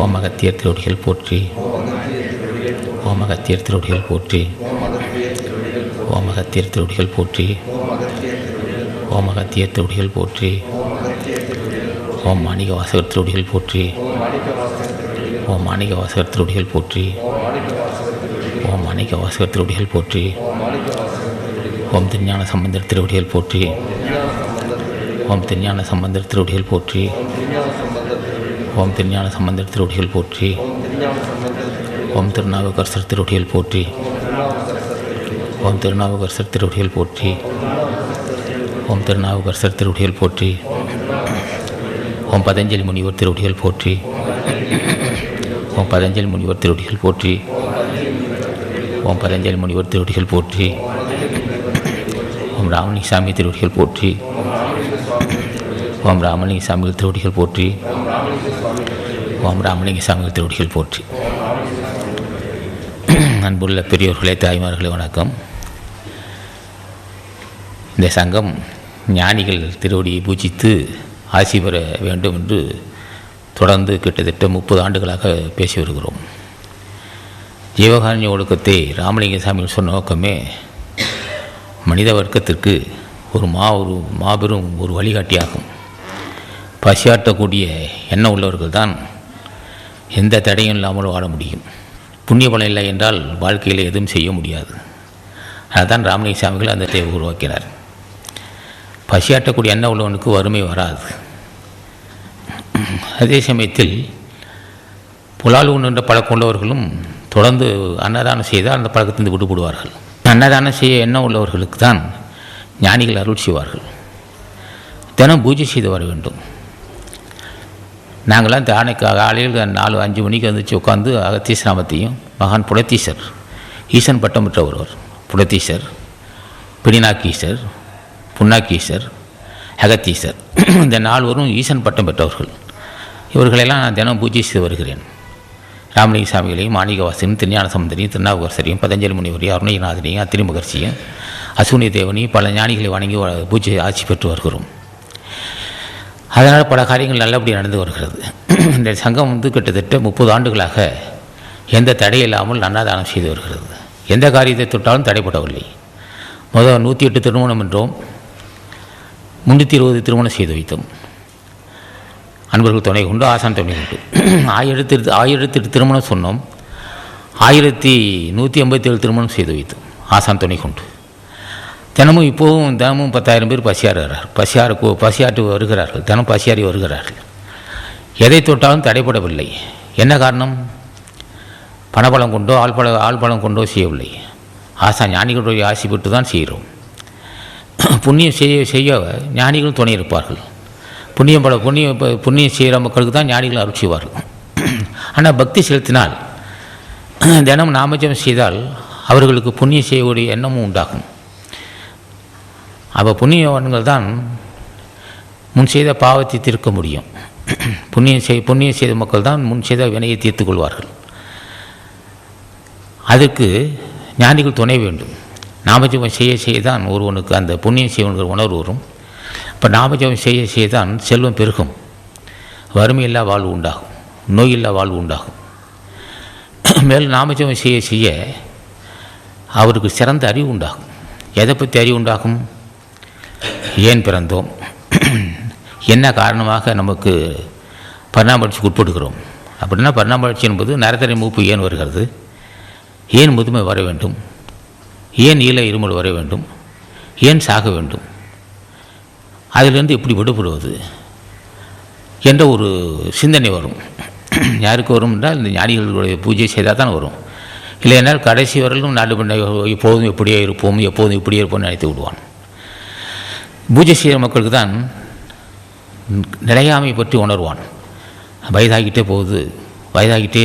ஓம் அகத்தியர் திருவடிகள் போற்றி. ஓம் அகத்தியர் திருவடிகள் போற்றி. ஓம் அகத்தியர் திருவடிகள் போற்றி. ஓம் அகத்தியர் திருவடிகள் போற்றி. ஓம் மாணிக வாசகர் திருவடிகள் போற்றி. ஓம் மாணிக வாசகர் திருவடிகள் போற்றி. ஓம் மாணிக வாசகர் திருவடிகள் போற்றி. ஓம் திருஞான சம்பந்தர் திருவடிகள் போற்றி. ஓம் திருஞான சம்பந்தர் திருவடிகள் போற்றி. ஓம் திருஞான சம்பந்தர் திருவடிகள் போற்றி. ஓம் திருநாவுக்கரசர் திருவடிகள் போற்றி. ஓம் திருநாவுக்கரசர் திருவடிகள் போற்றி. ஓம் திருநாவுக்கரசர் திருவடிகள் போற்றி. ஓம் பதஞ்சலி முனிவர் திருவடிகள் போற்றி. ஓம் பதஞ்சலி முனிவர் திருவடிகள் போற்றி. ஓம் பதஞ்சலி முனிவர் திருவடிகள் போற்றி. ஓம் ராமலிங்க சாமி திருவடிகள் போற்றி. ஓம் ராமலிங்க சாமிகள் திருவடிகள் போற்றி. ஓம் ராமலிங்க சாமிகள் திருவடிகள் போற்றி. அன்புள்ள பெரியோர்களே, தாய்மார்களே, வணக்கம். இந்த சங்கம் ஞானிகள் திருவடியை பூஜித்து ஆசி பெற வேண்டும் என்று தொடர்ந்து கிட்டத்தட்ட 30 ஆண்டுகளாக பேசி வருகிறோம். ஜீவகாருண்ய ஒழுக்கத்தை ராமலிங்க சாமிகள் சொன்ன நோக்கமே மனித வர்க்கத்திற்கு ஒரு மாபெரும் ஒரு வழிகாட்டியாகும். பசியாற்றக்கூடிய எண்ணம் உள்ளவர்கள் தான் எந்த தடையும் இல்லாமல் வாழ முடியும். புண்ணிய பலம் இல்லை என்றால் வாழ்க்கையில் எதுவும் செய்ய முடியாது. அதுதான் ராமலிங்க சாமிகள் அந்த தேவை உருவாக்கினார். பசியாற்றக்கூடிய எண்ணம் உள்ளவனுக்கு வறுமை வராது. அதே சமயத்தில் புலால் உண்ணுன்ற பழக்கம் உள்ளவர்களும் தொடர்ந்து அன்னதானம் செய்தால் அந்த பழக்கத்திலிருந்து விடுபடுவார்கள். அன்னதானம் செய்ய எண்ணம் உள்ளவர்களுக்கு தான் ஞானிகள் அருள் செய்வார்கள். தினம் பூஜை செய்து வர வேண்டும். நாங்களாம் காலையில் 4-5 மணிக்கு வந்துச்சு உட்காந்து அகத்தீஸ் நாமத்தையும் மகான் புலத்தீசர், ஈசன் பட்டம் பெற்ற ஒருவர் புலத்தீசர், பிடிநாக்கீசர், புன்னாக்கீசர், அகத்தீசர், இந்த 4வரும் ஈசன் பட்டம் பெற்றவர்கள். இவர்களெல்லாம் நான் தினம் பூஜை செய்து வருகிறேன். ராமலிங்க சாமிகளையும், மாணிக வாசகரையும், திருஞான சம்பந்தரையும், திருநாவுக்கரசரையும், பதஞ்சலி முனிவரையும், அருணகிரிநாதனையும், அத்திரி மகர்ஷியும், அசுனி தேவனையும் பல ஞானிகளை வணங்கி பூஜை ஆட்சி பெற்று வருகிறோம். அதனால் பல காரியங்கள் நல்லபடி நடந்து வருகிறது. இந்த சங்கம் கிட்டத்தட்ட 30 ஆண்டுகளாக எந்த தடையில்லாமல் அன்னதானம் செய்து வருகிறது. எந்த காரியத்தை தொட்டாலும் தடைப்படவில்லை. முதல் 108 திருமணம் என்றோம், 320 திருமணம் செய்து வைத்தோம். அன்பர்கள் துணை கொண்டு, ஆசான் துணை கொண்டு 1008 திருமணம் சொன்னோம். 1187 திருமணம் செய்து வைத்தோம் ஆசான் துணை கொண்டு. தினமும் 10,000 பேர் பசியாற்று வருகிறார்கள். தினம் பசியாறி வருகிறார்கள். எதை தொட்டாலும் தடைப்படவில்லை. என்ன காரணம்? பணபலம் கொண்டோ ஆள்பலம் கொண்டோ செய்யவில்லை. ஆசான் ஞானிகளுடைய ஆசி பெற்று தான் செய்கிறோம். புண்ணியம் செய்ய ஞானிகளும் துணை இருப்பார்கள். புண்ணியம் செய்கிற மக்களுக்கு தான் ஞானிகள் அருள் செய்வார்கள். ஆனால் பக்தி செலுத்தினால், தினம் நாமஜபம் செய்தால் அவர்களுக்கு புண்ணியம் செய்யக்கூடிய எண்ணமும் உண்டாகும். அப்போ புண்ணியவான்கள் தான் முன் செய்த பாவத்தை தீர்க்க முடியும். புண்ணியம் செய்த மக்கள் தான் முன் செய்த வினையை தீர்த்து கொள்வார்கள். அதற்கு ஞானிகள் துணை வேண்டும். நாமஜபம் செய்ய தான் ஒருவனுக்கு அந்த புண்ணியம் செய்வனுங்கிற உணர்வு வரும். இப்போ நாமஜபம் செய்ய தான் செல்வம் பெருகும், வறுமையில்லா வாழ்வு உண்டாகும், நோயில்லா வாழ்வு உண்டாகும். மேலும் நாமஜபம் செய்ய அவருக்கு சிறந்த அறிவு உண்டாகும். எதை பற்றி அறிவு உண்டாகும்? ஏன் பிறந்தோம், என்ன காரணமாக நமக்கு பரிணாம உட்படுகிறோம். அப்படின்னா பரிணாம வளர்ச்சி என்பது நரத்தரை மூப்பு ஏன் வருகிறது, ஏன் முதுமை வர வேண்டும், ஏன் ஈழ இருமல் வர வேண்டும், ஏன் சாக வேண்டும், அதிலிருந்து எப்படி விடுபடுவது என்ற ஒரு சிந்தனை வரும். யாருக்கு வரும் என்றால் இந்த ஞானிகளுடைய பூஜை செய்தால் தான் வரும். இல்லையென்றால் கடைசி வரலும் நாடு பண்ண எப்போதும் இப்படியே இருப்போம், எப்போதும் இப்படியே இருப்போம்னு நினைத்து விடுவான். பூஜை செய்கிற மக்களுக்கு தான் நிலையாமை பற்றி உணர்வான். வயதாகிட்டே போகுது, வயதாகிட்டே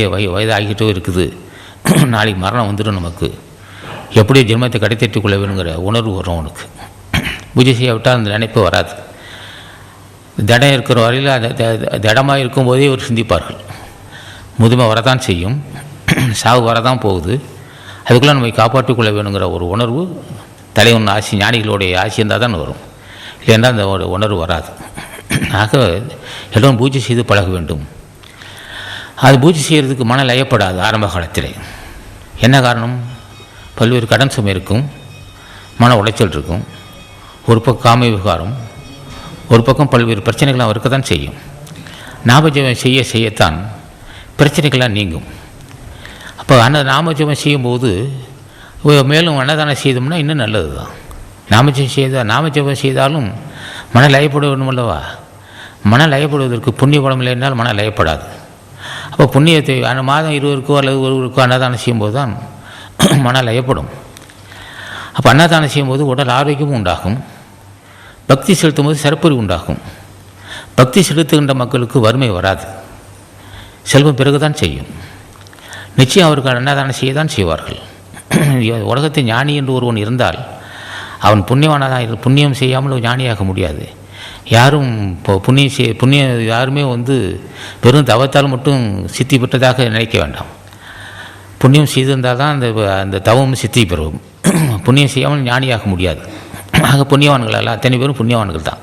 இருக்குது, நாளைக்கு மரணம் வந்துடும், நமக்கு எப்படியோ ஜென்மத்தை கடைத்தட்டி கொள்ள வேணுங்கிற உணர்வு வரும் அவனுக்கு. பூஜை செய்யாவிட்டால் அந்த நினைப்பு வராது. திடம் இருக்கிற வரையில் அந்த திடமாக இருக்கும்போதே இவர் சிந்திப்பார்கள். முதுமை வரதான் செய்யும், சாவு வரதான் போகுது, அதுக்குள்ளே நம்மை காப்பாற்றிக்கொள்ள வேணுங்கிற ஒரு உணர்வு தலைவன் ஆசி, ஞானிகளுடைய ஆசி இருந்தால் தான் வரும். இல்லைன்னா அந்த உணர்வு வராது. ஆக எல்லோரும் பூஜை செய்து பழக வேண்டும். அது பூஜை செய்கிறதுக்கு மன லயப்படாது ஆரம்ப காலத்தில். என்ன காரணம்? பல்வேறு கடன் சுமை இருக்கும், மன உளைச்சல் இருக்கும், ஒரு பக்கம் காம விவகாரம், ஒரு பக்கம் பல்வேறு பிரச்சனைகள்லாம் இருக்க தான் செய்யும். நாமஜபம் செய்யத்தான் பிரச்சனைகள்லாம் நீங்கும். அப்போ நாமஜபம் செய்யும்போது மேலும் அன்னதானம் செய்தோம்னா இன்னும் நல்லது தான். நாமஜபம் செய்தாலும் மன லயப்பட வேண்டும் அல்லவா? மன லயப்படுவதற்கு புண்ணிய பலம் இல்லைன்னால் மன லயப்படாது. அப்போ புண்ணியத்தை அந்த மாதம் 20 அல்லது ஒருவருக்கோ அன்னதானம் செய்யும்போது தான் மன லயப்படும். அப்போ அன்னதானம் செய்யும்போது உடல் ஆரோக்கியமும் உண்டாகும், பக்தி செலுத்தும் போது சிறப்பறிவு உண்டாகும். பக்தி செலுத்துகின்ற மக்களுக்கு வறுமை வராது, செல்வம் பிறகுதான் செய்யும். நிச்சயம் அவர்கள் அன்னதானம் செய்ய தான் செய்வார்கள். உலகத்தை ஞானி என்று ஒருவன் இருந்தால் அவன் புண்ணியவானதாக புண்ணியம் செய்யாமல் ஞானியாக முடியாது. யாரும் புண்ணியம் யாருமே வெறும் தவத்தால் மட்டும் சித்தி பெற்றதாக நினைக்க வேண்டாம். புண்ணியம் செய்திருந்தால் தான் அந்த தவமும் சித்தி பெறும். புண்ணியம் செய்யாமல் ஞானியாக முடியாது. ஆக புண்ணியவான்கள் எல்லாம் அத்தனை பேரும் புண்ணியவான்கள் தான்.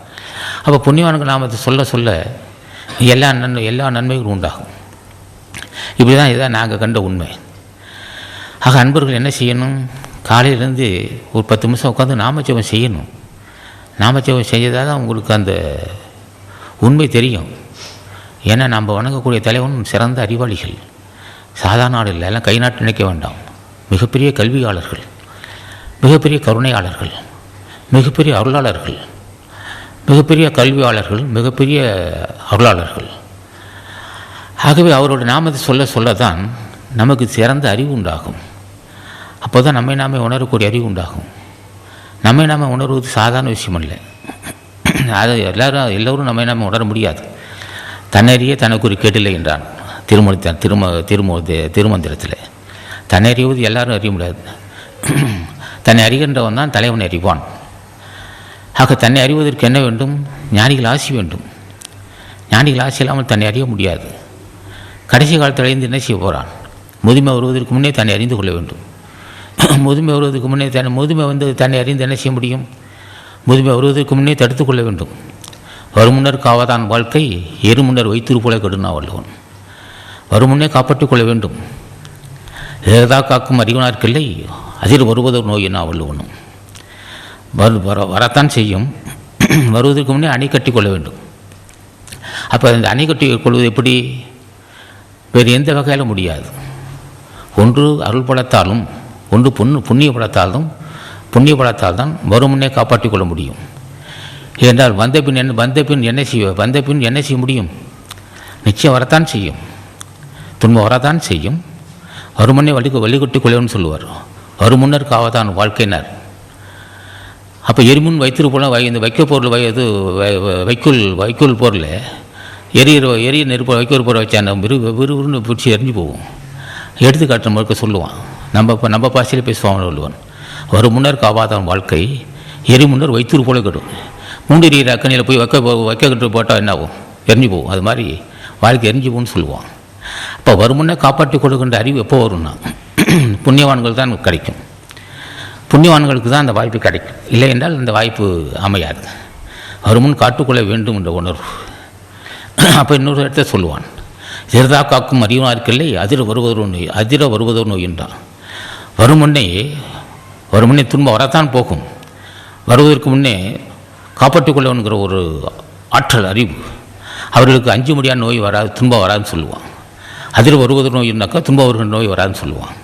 அப்போ புண்ணியவான்கள் நாம் அதை சொல்ல எல்லா நன்மைகளும் உண்டாகும். இப்படி தான் இதான் நாங்கள் கண்ட உண்மை. ஆக அன்பர்கள் என்ன செய்யணும்? காலையிலேருந்து ஒரு 10 நிமிஷம் உட்காந்து நாமஜபம் செய்யணும். நாமஜபம் செய்யதாக தான் உங்களுக்கு அந்த உண்மை தெரியும். ஏன்னா நம்ம வணங்கக்கூடிய தலைவன் சிறந்த அறிவாளிகள், சாதாரண ஆள் இல்லை, எல்லாம் கை நாட்டு நினைக்க வேண்டாம். மிகப்பெரிய கல்வியாளர்கள், மிகப்பெரிய கருணையாளர்கள், மிகப்பெரிய அருளாளர்கள், மிகப்பெரிய கல்வியாளர்கள், மிகப்பெரிய அருளாளர்கள். ஆகவே அவரோட நாமத்தை சொல்லத்தான் நமக்கு சிறந்த அறிவு உண்டாகும். அப்போ தான் நம்மை நாமே உணரக்கூடிய அறிவு உண்டாகும். நம்மை நாம உணர்வது சாதாரண விஷயம் இல்லை. அதை எல்லோரும் நம்மை நாம உணர முடியாது. தன்னறிய தனக்கு ஒரு கேட்டில்லை என்றான் திருமந்திரத்தில். தன்னறிவது எல்லாரும் அறிய முடியாது. தன்னை அறிகின்றவன் தான் தலைவனை அறிவான். ஆக தன்னை அறிவதற்கு என்ன வேண்டும்? ஞானிகள் ஆசி வேண்டும். ஞானிகள் ஆசி இல்லாமல் தன்னை அறிய முடியாது. கடைசி காலத்தில் அறிந்து என்ன செய்ய போகிறான்? முதுமை வருவதற்கு முன்னே தன்னை அறிந்து கொள்ள வேண்டும். முதுமை வருவதற்கு முன்னே தன்னை அறிந்து என்ன செய்ய முடியும்? முதுமை வருவதற்கு முன்னே தடுத்து கொள்ள வேண்டும். வருமுன்னர் காவதான் வாழ்க்கை, எரு முன்னர் வைத்திருப்போல கெடுனா வல்லவன். வருமுன்னே காப்பாற்றிக் கொள்ள வேண்டும். ஏதா காக்கும் அறிவனார்க்கில்லை, அதில் வருவதொரு நோய் என்ன வல்லவனும். வரத்தான் செய்யும். வருவதற்கு முன்னே அணை கட்டி கொள்ள வேண்டும். அப்போ அந்த அணை கட்டி கொள்வது எப்படி? வேறு எந்த வகையில் முடியாது. ஒன்று அருள் பலத்தாலும், ஒன்று புண்ணிய பலத்தால் தான் வருமுன்னே காப்பாற்றிக் கொள்ள முடியும். ஏனென்றால் வந்த பின் என்ன செய்ய முடியும்? நிச்சயம் வரத்தான் செய்யும், துன்பம் வரத்தான் செய்யும். வருமுன்னே வழிகொட்டி கொள்ளணும்னு சொல்லுவார். வருமுன்னர் காவதான் வாழ்க்கையினர். அப்போ எரிமுன் வைத்திருப்போம். இந்த வைக்க பொருள் வைக்கோல் பொருள் எரிய நெருப்பு வைக்கோல் பொருள் வச்சா விறுவிறுன்னு பிடிச்சி எரிஞ்சு போகும். எடுத்துக்காட்டு முழுக்க சொல்லுவான். நம்ம பாசையில் பேசுவான் சொல்லுவான். வரும் முன்னர் காவாதான் வாழ்க்கை, எரி முன்னர் வைத்தூர் போல கெடும். மூண்டிரிகிற அக்கனியில் போய் வைக்கிட்டு போட்டால் என்ன ஆகும்? எரிஞ்சு போகும். அது மாதிரி வாழ்க்கை எரிஞ்சு போகும்னு சொல்லுவான். அப்போ வருமுன்னே காப்பாற்றி கொடுக்கின்ற அறிவு எப்போ வரும்னா புண்ணியவான்கள் தான் கிடைக்கும். புண்ணியவான்களுக்கு தான் அந்த வாய்ப்பு கிடைக்கும். இல்லை என்றால் அந்த வாய்ப்பு அமையாது. வருமுன் காட்டுக்கொள்ள வேண்டும் என்ற உணர்வு. அப்போ இன்னொரு இடத்த சொல்லுவான். சிறதா காக்கும் அறிவனார்க்கில்லை, அதிர வருவதொரு நோய் என்றான். வருமுன்னே துன்பம் வரத்தான் போகும். வருவதற்கு முன்னே காப்பாற்றிக் கொள்ளணுங்கிற ஒரு ஆற்றல் அறிவு அவர்களுக்கு அஞ்சு முடியாத நோய் வராது, துன்பம் வராதுன்னு சொல்லுவான். அதில் வருவதொரு நோய்னாக்கா துன்பம் வருகிற நோய் வராதுன்னு சொல்லுவான்.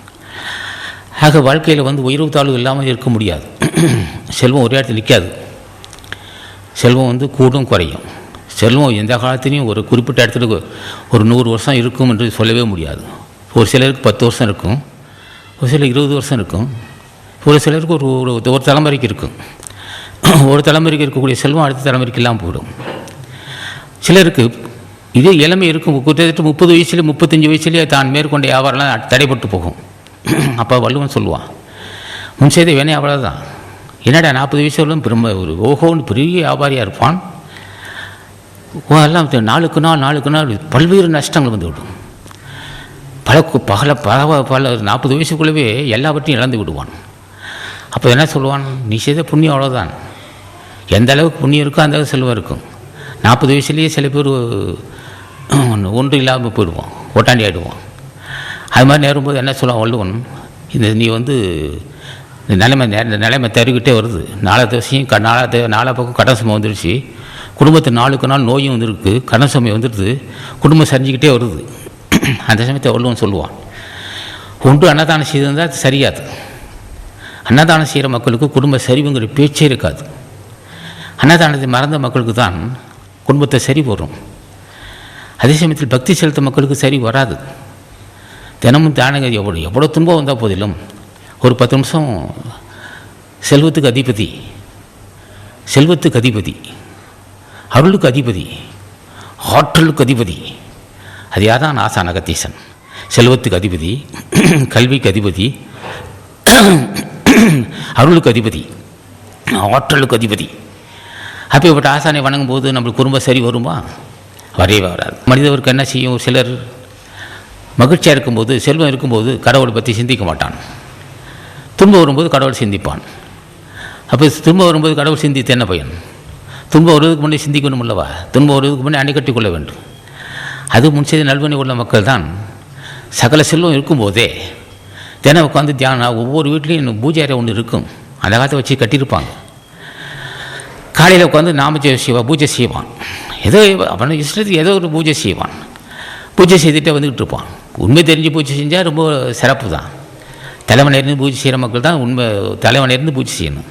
ஆக வாழ்க்கையில் உயர்வு தாழ்வு இல்லாமல் இருக்க முடியாது. செல்வம் ஒரே இடத்துல நிற்காது. செல்வம் கூடும் குறையும். செல்வம் எந்த காலத்திலையும் ஒரு குறிப்பிட்ட இடத்துல ஒரு 100 வருஷம் இருக்கும் என்று சொல்லவே முடியாது. ஒரு சிலருக்கு 10 வருஷம் இருக்கும், ஒரு சிலருக்கு 20 வருஷம் இருக்கும், ஒரு சிலருக்கு ஒரு தலைமுறைக்கு இருக்கும். ஒரு தலைமுறைக்கு இருக்கக்கூடிய செல்வம் அடுத்த தலைமுறைக்கு இல்லாமல் போயிடும். சிலருக்கு இதே இளமை இருக்கும். கிட்டத்தட்ட 30 வயசுலேயே 35 வயசுலேயே தான் மேற்கொண்ட வியாபாரம்லாம் தடைப்பட்டு போகும். அப்போ வள்ளுவன் சொல்லுவான், முன் செய்த வேணே அவ்வளோதான். என்னடா 40 வயசுலும் ஒரு ஓஹோன்னு பெரிய வியாபாரியாக இருப்பான். எல்லாம் நாளுக்கு நாள் பல்வேறு நஷ்டங்கள் விடும். பல 40 வயசுக்குள்ளவே எல்லாவற்றையும் இழந்து விடுவான். அப்போ என்ன சொல்லுவான்? நீ செய்த புண்ணியம் அவ்வளோதான். எந்த அளவுக்கு புண்ணியம் இருக்கோ அந்த அளவுக்கு செல்வம் இருக்கும். 40 வயசுலேயே சில பேர் ஒன்று இல்லாமல் போயிடுவான். ஓட்டாண்டி ஆகிடுவான். அது மாதிரி நேரும்போது என்ன சொல்லுவான் வள்ளுவன், நீ இந்த நிலைமை தருகிட்டே வருது. நாலா பக்கம் கடன் சுமை வந்துடுச்சு, குடும்பத்து நாளுக்கு நாள் நோயும் வந்துருக்கு, கடன் சுமை வந்துடுது, குடும்பம் சரிஞ்சிக்கிட்டே வருது. அந்த சமயத்தை வள்ளுவன் சொல்லுவான், ஒன்று அன்னதானம் செய்திருந்தால் அது சரியாது. அன்னதானம் செய்கிற மக்களுக்கு குடும்ப சரிவுங்கிற பேச்சே இருக்காது. அன்னதானத்தை மறந்த மக்களுக்கு தான் குடும்பத்தை சரி வரும். அதே சமயத்தில் பக்தி செலுத்த மக்களுக்கு சரி வராது. தினமும் தானங்க எவ்வளோ துன்பம் வந்தால் போதிலும் ஒரு 10 நிமிஷம் செல்வத்துக்கு அதிபதி, அருளுக்கு அதிபதி, ஆற்றலுக்கு அதிபதி, அது யார் தான்? ஆசான் அகத்தீசன். செல்வத்துக்கு அதிபதி, கல்விக்கு அதிபதி, அருளுக்கு அதிபதி, ஆற்றலுக்கு அதிபதி. அப்படிப்பட்ட ஆசானை வணங்கும் போது நம்மளுக்கு குடும்பம் சரி வருமா? வரவே வராது. மனிதவருக்கு என்ன செய்யும்? சிலர் மகிழ்ச்சியாக இருக்கும்போது, செல்வம் இருக்கும்போது கடவுளை பற்றி சிந்திக்க மாட்டான். துன்பம் வரும்போது கடவுள் சிந்திப்பான். அப்போ துன்பம் வரும்போது கடவுள் சிந்தித்து என்ன பயன்? துன்பம் வருவதுக்கு முன்னே சிந்திக்கணும் அல்லவா? துன்பம் வருவதுக்கு முன்னே அணைக்கட்டி கொள்ள வேண்டும். அது முன் செய்த நல்வணி உள்ள மக்கள் தான் சகல செல்வம் இருக்கும்போதே தினம் உட்காந்து தியானம். ஒவ்வொரு வீட்லேயும் பூஜை அறை ஒன்று இருக்கும், அந்த காலத்தை வச்சு கட்டியிருப்பாங்க. காலையில் உட்காந்து பூஜை செய்வான். ஏதோ அவனை இஷ்டத்துக்கு ஏதோ ஒரு பூஜை செய்வான். பூஜை செய்துகிட்டே வந்துக்கிட்டு இருப்பான். உண்மை தெரிஞ்சு பூஜை செஞ்சால் ரொம்ப சிறப்பு தான். தலைவனிருந்து பூஜை செய்கிற மக்கள் தான் உண்மை தலைவனிருந்து பூஜை செய்யணும்.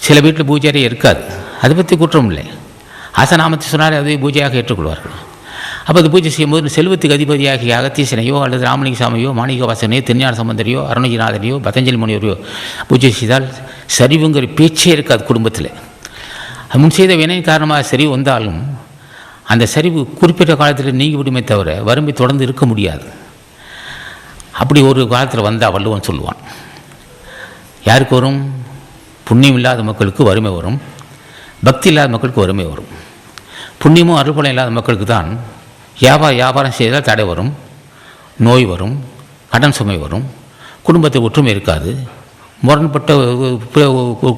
சில வீட்டில் பூஜை அறை இருக்காது, அதை பற்றி குற்றம் இல்லை. ஆசநாமத்தை சொன்னாலே அதை பூஜையாக ஏற்றுக்கொள்வார்கள். அப்போ அது பூஜை செய்யும்போது செல்வத்துக்கு அதிபதியாகிய அகத்தீசனையோ அல்லது ராமலிங்க சாமியோ மாணிக்க வாசனையோ திருஞான சம்பந்தரையோ அருணகிரிநாதனையோ பதஞ்சலி முனிவரையோ பூஜை செய்தால் சரிவுங்கிற பேச்சே இருக்காது குடும்பத்தில். முன் செய்த வினை காரணமாக சரிவு வந்தாலும் அந்த சரிவு குறிப்பிட்ட காலத்தில் நீங்கிவிடுமே தவிர வறுமை தொடர்ந்து இருக்க முடியாது. அப்படி ஒரு காலத்தில் வந்தால் வள்ளுவன் சொல்லுவான், யாருக்கு வரும்? புண்ணியம் இல்லாத மக்களுக்கு வறுமை வரும், பக்தி இல்லாத மக்களுக்கு வறுமை வரும். புண்ணியமும் அருள்பலம் இல்லாத மக்களுக்கு தான் வியாபாரம் செய்தால் தடை வரும், நோய் வரும், கடன் சுமை வரும், குடும்பத்தை ஒற்றுமை இருக்காது, முரண்பட்ட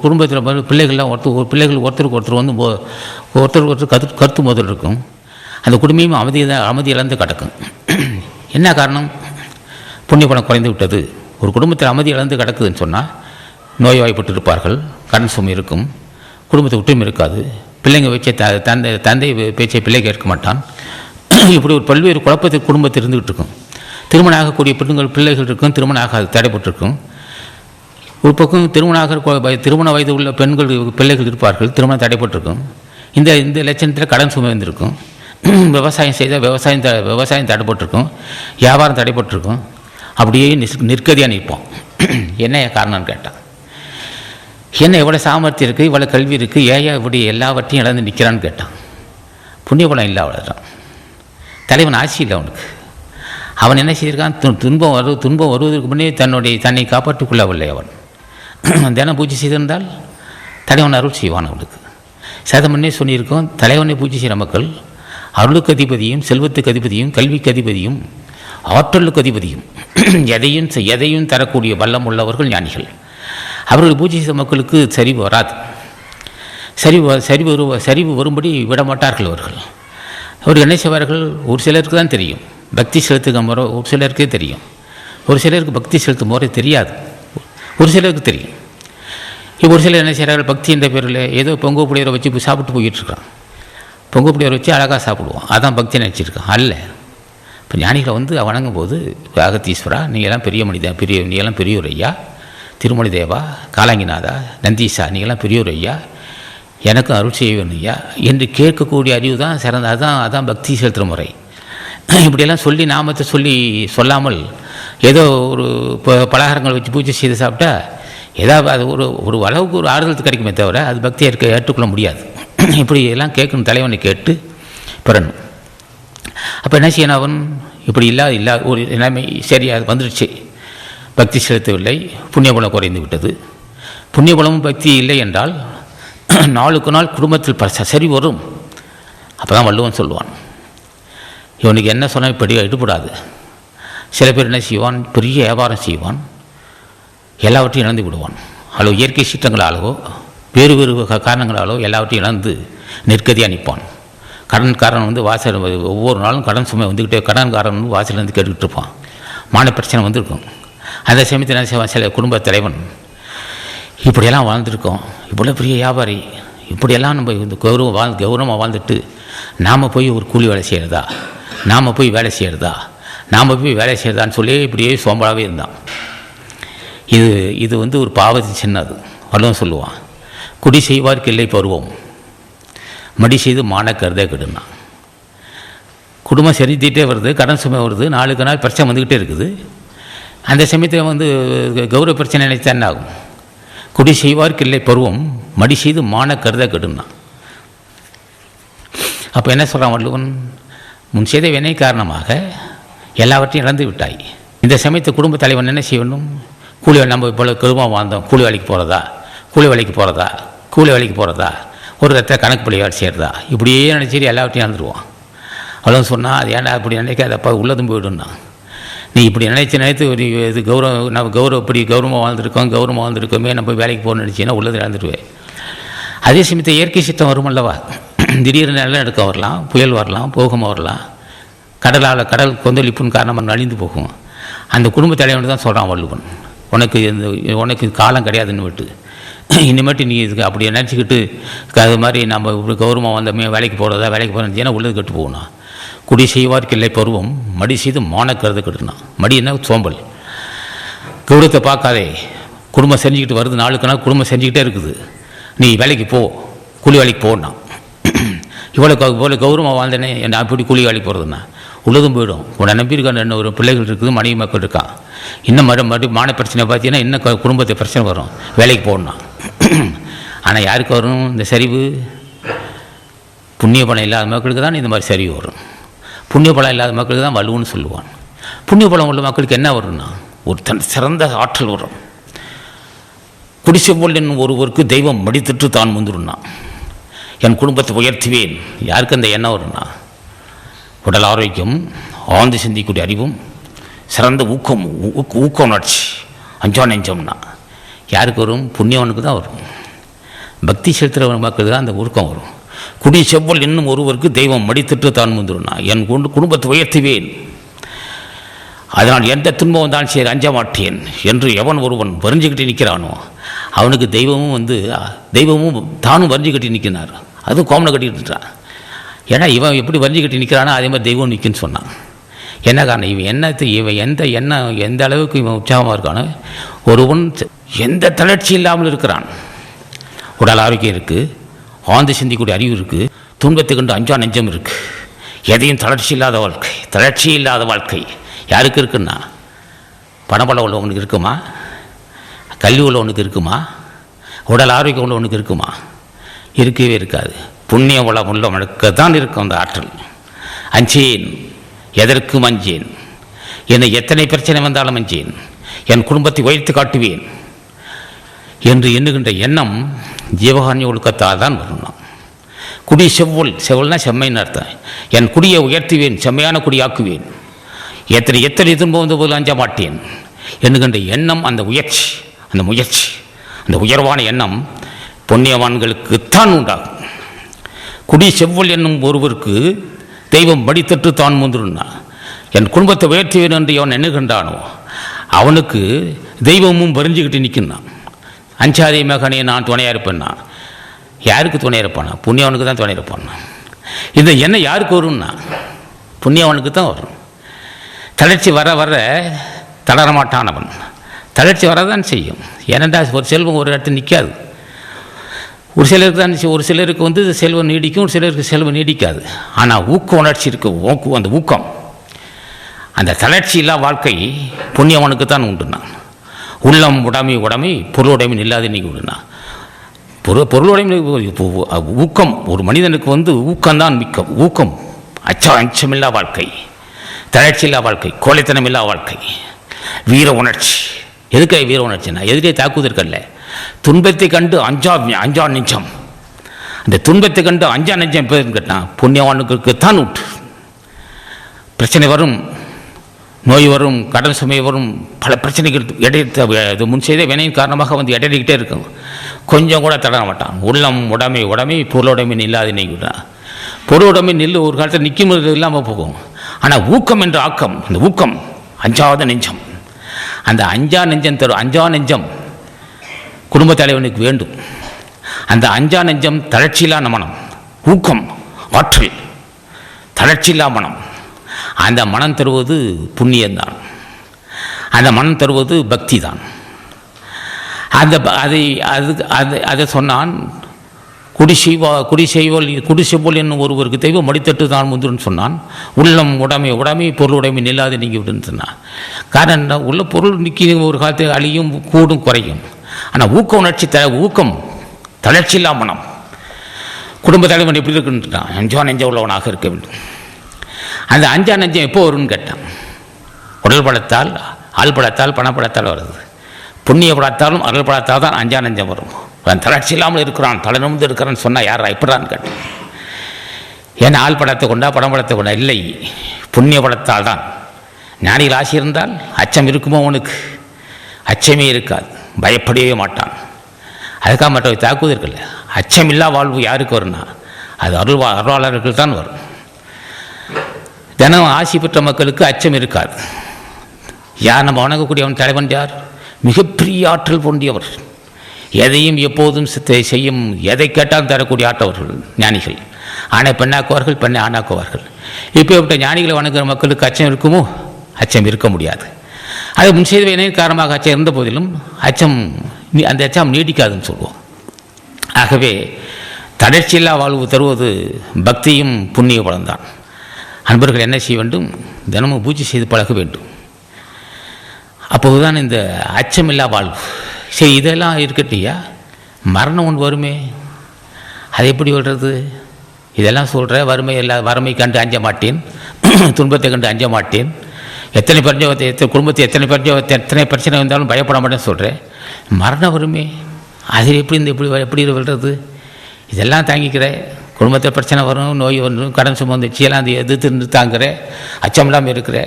குடும்பத்தில் பிள்ளைகள்லாம் ஒருத்தருக்கு ஒருத்தர் கருத்து மோதல் இருக்கும். அந்த குடும்பமும் அமைதி இழந்து கிடக்கும். என்ன காரணம்? புண்ணிய பலம் குறைந்து விட்டது. ஒரு குடும்பத்தில் அமைதி இழந்து கிடக்குதுன்னு சொன்னால் நோய்வாய்ப்பட்டு இருப்பார்கள், கடன் சுமை இருக்கும், குடும்பத்தை ஒற்றுமை இருக்காது, பிள்ளைங்க வச்ச தந்தை பேச்சை பிள்ளை கேட்க மாட்டான். இப்படி ஒரு பல்வேறு குழப்பத்தில் குடும்பத்தில் இருந்துகிட்டு இருக்கும். திருமணம் ஆகக்கூடிய பிள்ளைகள் இருக்கும், திருமணம் ஆக தடைப்பட்டிருக்கும். ஒரு பக்கம் திருமண வயது உள்ள பிள்ளைகள் இருப்பார்கள், திருமணம் தடைப்பட்டிருக்கும். இந்த லட்சணத்தில் கடன் சுமை வந்திருக்கும். விவசாயம் செய்தால் விவசாயம் தடைப்பட்டிருக்கும், வியாபாரம் தடைப்பட்டிருக்கும். அப்படியே நிற்கதியாக நிற்போம். என்ன காரணம்னு கேட்டான். என்ன எவ்வளோ சாமர்த்தியம் இருக்குது, இவ்வளோ கல்வி இருக்குது, ஏன் இப்படி எல்லாவற்றையும் இழந்து நிற்கிறான்னு கேட்டான். புண்ணிய பலம் இல்லை, அவ்வளோதான். தலைவன் ஆட்சி இல்லை அவனுக்கு. அவன் என்ன செய்திருக்கான்? துன்பம் வருவதற்கு முன்னே தன்னை காப்பாற்றிக் கொள்ளவில்லை. அவன் தினம் பூஜை செய்திருந்தால் தலைவன் அருள் செய்வான் அவனுக்கு. சேதம் முன்னே சொல்லியிருக்கோம், தலைவனை பூஜை செய்கிற மக்கள் அருளுக்கு அதிபதியும், செல்வத்துக்கு அதிபதியும், கல்விக்கு அதிபதியும், ஆற்றலுக்கு அதிபதியும், எதையும் தரக்கூடிய வல்லம் உள்ளவர்கள் ஞானிகள். அவர்கள் பூஜை செய்த மக்களுக்கு சரிவு வராது. சரிவு வரும்படி விடமாட்டார்கள் அவர்கள். அவர்கள் என்ன செய்வார்கள்? ஒரு சிலருக்கு தான் தெரியும் பக்தி செலுத்துகிற முறை, ஒரு சிலருக்கே தெரியும். ஒரு சிலருக்கு பக்தி செலுத்தும் முறை தெரியாது, ஒரு சிலருக்கு தெரியும். இப்போ ஒரு சிலர் என்ன செய்கிறார்கள்? பக்தி என்ற பேரில் ஏதோ பொங்கு புளியரை வச்சு சாப்பிட்டு போயிட்டுருக்கான். பொங்கு புளியரை வச்சு அழகாக சாப்பிடுவோம், அதான் பக்தி நினச்சிருக்கான். அல்ல. இப்போ ஞானிகளை வணங்கும் போது, அகத்தீஸ்வரா நீங்கள்லாம் பெரிய மனிதன், நீங்கள்லாம் பெரியோர் ஐயா, திருமணி தேவா, காலாங்கிநாதா, நந்தீஷா நீங்கள்லாம் பெரியோர் ஐயா, எனக்கும் அருள் செய்ய வேணும் ஐயா என்று கேட்கக்கூடிய அறிவு தான் சிறந்த. அதான் பக்தி செலுத்துகிற முறை. இப்படியெல்லாம் சொல்லி நாமத்தை சொல்லாமல் ஏதோ ஒரு பலகாரங்கள் வச்சு பூஜை செய்து சாப்பிட்டா ஏதாவது அது ஒரு அளவுக்கு ஒரு ஆறுதல் கிடைக்குமே தவிர அது பக்தியை ஏற்றுக்கொள்ள முடியாது. இப்படி எல்லாம் கேட்கணும், தலைவனை கேட்டு பெறணும். அப்போ என்ன செய்யணும்? அவன் இப்படி இல்லாத ஒரு நிலைமை சரி, அது வந்துடுச்சு. பக்தி செலுத்தவில்லை, புண்ணியபலம் குறைந்து விட்டது. புண்ணியபலமும் பக்தி இல்லை என்றால் நாளுக்கு நாள் குடும்பத்தில் சரி வரும். அப்போ தான் வள்ளுவன் சொல்லுவான், இவனுக்கு என்ன சொன்னால் இப்படி எடுபடாது. சில பேர் என்ன செய்வான்? பெரிய வியாபாரம் செய்வான், எல்லாவற்றையும் இழந்து விடுவான். அல்லோ இயற்கை சீற்றங்களாலோ வேறு காரணங்களாலோ எல்லாவற்றையும் இழந்து நிற்கதியாக நிற்பான். கடன்காரன் வந்து வாசல் ஒவ்வொரு நாளும் கடன் சுமை வந்துக்கிட்டே, கடன்காரன் வந்து வாசலேருந்து கேட்டுக்கிட்டு இருப்பான். மான பிரச்சனை வந்திருக்கும். அந்த சமயத்தில் என்ன செய்வான், சில குடும்ப தலைவன், இப்படியெல்லாம் வாழ்ந்துருக்கோம், இவ்வளோ பெரிய வியாபாரி, இப்படியெல்லாம் நம்ம இந்த கௌரவமாக வாழ்ந்துட்டு நாம் போய் ஒரு கூலி வேலை செய்கிறதா, நாம் போய் வேலை செய்கிறதான்னு சொல்லி இப்படியே சோம்பலாகவே இருந்தான். இது வந்து ஒரு பாவத்தின் சின்னது. வள்ளுவன் சொல்லுவான், குடி செய்வார்க்கு இல்லை பருவம், மடி செய்து மான கருதே கெடுனா. குடும்பம் செஞ்சுட்டே வருது, கடன் சுமை வருது, நாளுக்கு நாள் பிரச்சனை வந்துக்கிட்டே இருக்குது. அந்த சமயத்தில் வந்து கௌரவ பிரச்சனை நினைத்தா என்ன ஆகும்? குடி செய்வார்க்கு இல்லை பருவம், மடி செய்து மான கருத கெடுனா. அப்போ என்ன சொல்கிறான் வள்ளுவன், முன் செய்த வினை காரணமாக எல்லாவற்றையும் இழந்து விட்டாய். இந்த சமயத்து குடும்ப தலைவன் என்ன செய்யணும்? கூலி வேலை, நம்ம இப்போ குடும்பம் வாழ்ந்தோம், கூலி வேலைக்கு போகிறதா, ஒரு இடத்துல கணக்கு பள்ளி வேலை செய்கிறதா, இப்படியே நினச்சிட்டு எல்லாவற்றையும் இழந்துருவான். அவ்வளோ சொன்னால், அது ஏன்டா அப்படி நினைக்காதப்பா, உள்ளதும் போய்டுன்னா. நீ இப்படி நினைத்து ஒரு இது நம்ம கௌரவமாக வாழ்ந்துருக்கோமே, நம்ம வேலைக்கு போகணும்னு நினச்சின்னா உள்ளதை இழந்துடுவேன். அதே சமயத்தை இயற்கை சித்தம் வரும் அல்லவா, திடீர்னு நிலநடுக்கம் வரலாம், புயல் வரலாம், போகமாக வரலாம், கடல் கொந்தளிப்புன்னு காரணமாக அழிந்து போகும். அந்த குடும்ப தலைவன் தான் சொல்கிறான் வள்ளுவன், உனக்கு காலம் கிடையாதுன்னு விட்டு, இனிமேட்டு நீ இதுக்கு அப்படி நினச்சிக்கிட்டு அது மாதிரி நம்ம கௌரவமாக வந்தோமே, வேலைக்கு போகிறதுனா உள்ளது கெட்டு போகணும். குடி செய்வார்க்கு இல்லை பருவம், மடி செய்து மான கருத கெட்டுனா. மடி என்ன? சோம்பல். கௌரவத்தை பார்க்காதே, குடும்பம் செஞ்சுக்கிட்டு வருது, நாளுக்கு நாள் குடும்பம் செஞ்சுக்கிட்டே இருக்குது, நீ வேலைக்கு போ, கூலி வேலைக்கு போனா. இவ்வளோ கௌரவமாக வாழ்ந்தேனே, நான் அப்படி கூலி வேலைக்கு போகிறதுனா உள்ளதும் போயிடும். உன்னை நம்பியிருக்கான என்ன ஒரு பிள்ளைகள் இருக்குது, மனைவி மக்கள் இருக்கான். இன்னும் மறுபடியும் மான பிரச்சனை பார்த்தீங்கன்னா இன்னும் குடும்பத்தை பிரச்சனை வரும், வேலைக்கு போகணும். ஆனால் யாருக்கு வரும் இந்த சரிவு? புண்ணிய பலம் இல்லாத மக்களுக்கு தான் இந்த மாதிரி சரிவு வரும். புண்ணிய பலம் இல்லாத மக்களுக்கு தான் வலுன்னு சொல்லுவான். புண்ணிய பலம் உள்ள மக்களுக்கு என்ன வரும்னா, ஒரு சிறந்த ஆற்றல் வரும். குடிசெவ்வல் என்னும் ஒருவருக்கு தெய்வம் மடித்திட்டு தான் முந்துருன்னா, என் குடும்பத்தை உயர்த்துவேன். யாருக்கு அந்த எண்ணம் வரும்னா, உடல் ஆரோக்கியம், ஆழ்ந்து சிந்திக்கூடிய அறிவும், சிறந்த ஊக்க உணர்ச்சி, அஞ்சா நெஞ்சம்னா யாருக்கு வரும்? புண்ணியவனுக்கு தான் வரும். பக்தி செலுத்துகிற மக்களுக்கு தான் அந்த ஊக்கம் வரும். குடி செவ்வல் இன்னும் ஒருவருக்கு தெய்வம் மடித்திட்டு தான் முந்துருனா, என் குடும்பத்தை உயர்த்துவேன், அதனால் எந்த துன்பம் வந்தாலும் சரி அஞ்ச மாட்டேன் என்று எவன் ஒருவன் வரிஞ்சுக்கிட்டு நிற்கிறானோ அவனுக்கு தெய்வமும் தானும் வரிஞ்சுக்கிட்டு நிற்கிறார். அதுவும் கோமனை கட்டிக்கிட்டுறான். ஏன்னா இவன் எப்படி வரிஞ்சுக்கிட்டு நிற்கிறானோ அதே மாதிரி தெய்வம் நிற்குன்னு சொன்னான். என்ன காரணம்? இவன் எந்த அளவுக்கு இவன் உற்சாகமாக இருக்கானோ, ஒருவன் எந்த தளர்ச்சி இல்லாமல் இருக்கிறான். உடல் ஆரோக்கியம் இருக்குது, ஆழ்ந்து சிந்திக்கூடிய அறிவு இருக்குது, துன்பத்தை கண்டு அஞ்சா நெஞ்சம் இருக்குது, எதையும் தளர்ச்சி இல்லாத வாழ்க்கை யாருக்கு இருக்குன்னா, பணபலம் உள்ளவனுக்கு இருக்குமா? கல்வி உள்ளவனுக்கு இருக்குமா? உடல் ஆரோக்கியம் உள்ளவனுக்கு இருக்குமா? இருக்கவே இருக்காது. புண்ணிய வளம் உள்ளவனுக்கு தான் இருக்கும் அந்த ஆற்றல். அஞ்சேன், எதற்கும் அஞ்சேன், என்னை எத்தனை பிரச்சனை வந்தாலும் அஞ்சேன், என் குடும்பத்தை உயர்த்து காட்டுவேன் என்று எண்ணுகின்ற எண்ணம் ஜீவகாரண்ய ஒழுக்கத்தால் தான் வரணும். குடி செவ்வல்னா செம்மைன்னு அர்த்தம். என் குடியை உயர்த்துவேன், செம்மையான குடியாக்குவேன், எத்தனை துன்பம் வந்து போது அஞ்ச மாட்டேன் என்கின்ற எண்ணம், அந்த முயற்சி, அந்த உயர்வான எண்ணம் புண்ணியவான்களுக்குத்தான் உண்டாகும். குடி செவ்வல் என்னும் ஒருவருக்கு தெய்வம் படித்தட்டு தான் முந்துருன்னா, என் குடும்பத்தை உயர்த்துவேன் என்று அவன் எண்ணுகின்றானோ அவனுக்கு தெய்வமும் வரிஞ்சுக்கிட்டு நிற்கின்றான். அஞ்சாதே மகனே நான் துணையாக இருப்பேன்னா, யாருக்கு துணையாக இருப்பானா? புண்ணியவனுக்கு தான் துணை இருப்பானா. இந்த எண்ணம் யாருக்கு வரும்னா, புண்ணியவனுக்கு தான் வரும். தளர்ச்சி வர தளரமாட்டானவன். தளர்ச்சி வரதான் செய்யும். ஏனென்றால் ஒரு செல்வம் ஒரு இடத்துல நிற்காது. ஒரு சிலருக்கு வந்து செல்வம் நீடிக்கும், ஒரு சிலருக்கு செல்வம் நீடிக்காது. ஆனால் ஊக்க உணர்ச்சி இருக்குது, அந்த ஊக்கம், அந்த தளர்ச்சி இல்லா வாழ்க்கை புண்ணியவனுக்கு தான் உண்டுனா. உள்ளம் உடைமை பொருளுடைமை இல்லாத இன்னைக்கு உண்டுனா. பொருளுடைமை ஊக்கம், ஒரு மனிதனுக்கு வந்து ஊக்கம்தான் மிக்க ஊக்கம். அச்சமில்லா வாழ்க்கை, தளர்ச்சி இல்லா வாழ்க்கை, கோழைத்தனம் இல்லா வாழ்க்கை, வீர உணர்ச்சி. எதுக்காக வீர உணர்ச்சினா, எதிரே தாக்குவதற்கல்ல. துன்பத்தை கண்டு அஞ்சா நெஞ்சம். அந்த துன்பத்தை கண்டு அஞ்சா நெஞ்சம் எப்போதுன்னு கேட்டால் புண்ணியவானுக்கு தான் உண்டு. பிரச்சனை வரும், நோய் வரும், கடன் சுமை வரும், பல பிரச்சனைகள் இது முன் செய்த வினையின் காரணமாக வந்து இடையிக்கிட்டே இருக்கும். கொஞ்சம் கூட தட மாட்டான். உள்ளம் உடைமை பொருளுடைமை இல்லாத நீங்கிட்டான். பொருளுடைமை நெல் ஒரு காலத்தில் நிற்கும் இல்லாமல் போகும். ஆனால் ஊக்கம் என்ற ஆக்கம், இந்த ஊக்கம் அஞ்சாத நெஞ்சம், அந்த அஞ்சா நெஞ்சம் தரும். அஞ்சா நெஞ்சம் குடும்ப தலைவனுக்கு வேண்டும். அந்த அஞ்சா நெஞ்சம் தளர்ச்சியில்லா மனம், ஊக்கம், ஆற்றல், தளர்ச்சியில்லா மனம். அந்த மனம் தருவது புண்ணியம்தான். அந்த மனம் தருவது பக்தி தான். அதை சொன்னான். குடிசெய்வோல் என்னும் ஒருவருக்கு தெய்வம் மடித்தட்டு தான் முந்துன்னு சொன்னான். உள்ளம் உடைமை பொருளுடைமை நில்லாது நீங்கி விடுன்னு சொன்னான். காரணம் என்ன? உள்ள பொருள் நிற்கி ஒரு காலத்தில் அழியும், கூடும், குறையும். ஆனால் ஊக்க உணர்ச்சி ஊக்கம், தளர்ச்சி இல்லா மனம். குடும்ப தலைவன் எப்படி இருக்குன்றான்? அஞ்சா நெஞ்சம் உள்ளவனாக இருக்க வேண்டும். அந்த அஞ்சா நெஞ்சம் எப்போ வரும்னு கேட்டான். உடல் பலத்தால், ஆள் பலத்தால், பணப்படத்தால் வருது. புண்ணிய பலத்தாலும் அருள் பலத்தால் தான் அஞ்சா நெஞ்சம் வரும். அவன் தளர்ச்சி இல்லாமல் இருக்கிறான், தலைநிமிர்ந்து இருக்கிறான்னு சொன்னால் யாரா எப்படான்னு கேட்டான். ஏன்னா ஆள் படத்தை கொண்டா படம் படத்தை கொண்டா? இல்லை, புண்ணிய படத்தால் தான். ஞானிகள் ஆசை இருந்தால் அச்சம் இருக்குமோ? அவனுக்கு அச்சமே இருக்காது, பயப்படவே மாட்டான். அதுக்காக மற்றவை தாக்குவதற்கில்ல. அச்சமில்லா வாழ்வு யாருக்கு வரும்னா அது அருளாளர்கள் தான் வரும். தினம் ஆசி பெற்ற மக்களுக்கு அச்சம் இருக்காது. யார் நம்ம வணங்கக்கூடியவன் தலைவன் யார்? மிகப்பெரிய ஆற்றல் பொண்டியவர், எதையும் எப்போதும் செய்யும், எதை கேட்டாலும் தரக்கூடிய ஆற்றவர்கள் ஞானிகள். ஆணை பெண்ணாக்குவார்கள், பெண்ணை ஆணாக்குவார்கள். இப்போப்பட்ட ஞானிகளை வணங்குகிற மக்களுக்கு அச்சம் இருக்குமோ? அச்சம் இருக்க முடியாது. அது முன் செய்த வினையின் காரணமாக அச்சம் இருந்த போதிலும் அந்த அச்சம் நீடிக்காதுன்னு சொல்லுவோம். ஆகவே தளர்ச்சியில்லா வாழ்வு தருவது பக்தியும் புண்ணிய பலன்தான். அன்பர்கள் என்ன செய்ய வேண்டும்? தினமும் பூஜை செய்து பழக வேண்டும். அப்போதுதான் இந்த அச்சமில்லா வாழ்வு. சரி, இதெல்லாம் இருக்கட்டியா, மரணம் ஒன்று வருமே, அது எப்படி சொல்கிறது? இதெல்லாம் சொல்கிற வறுமை கண்டு அஞ்ச மாட்டேன், துன்பத்தை கண்டு அஞ்ச மாட்டேன், எத்தனை குடும்பத்தை எத்தனை பிரச்சனை வந்தாலும் பயப்பட மாட்டேன்னு சொல்கிறேன். மரணம் வருமே, அது எப்படி விடுறது? இதெல்லாம் தாங்கிக்கிற, குடும்பத்தில் பிரச்சனை வரும், நோய் வரும், கடன் சுமந்துச்சு எல்லாம் அது எதிர்த்து தாங்குற, அச்சம் இல்லாமல் இருக்கிற,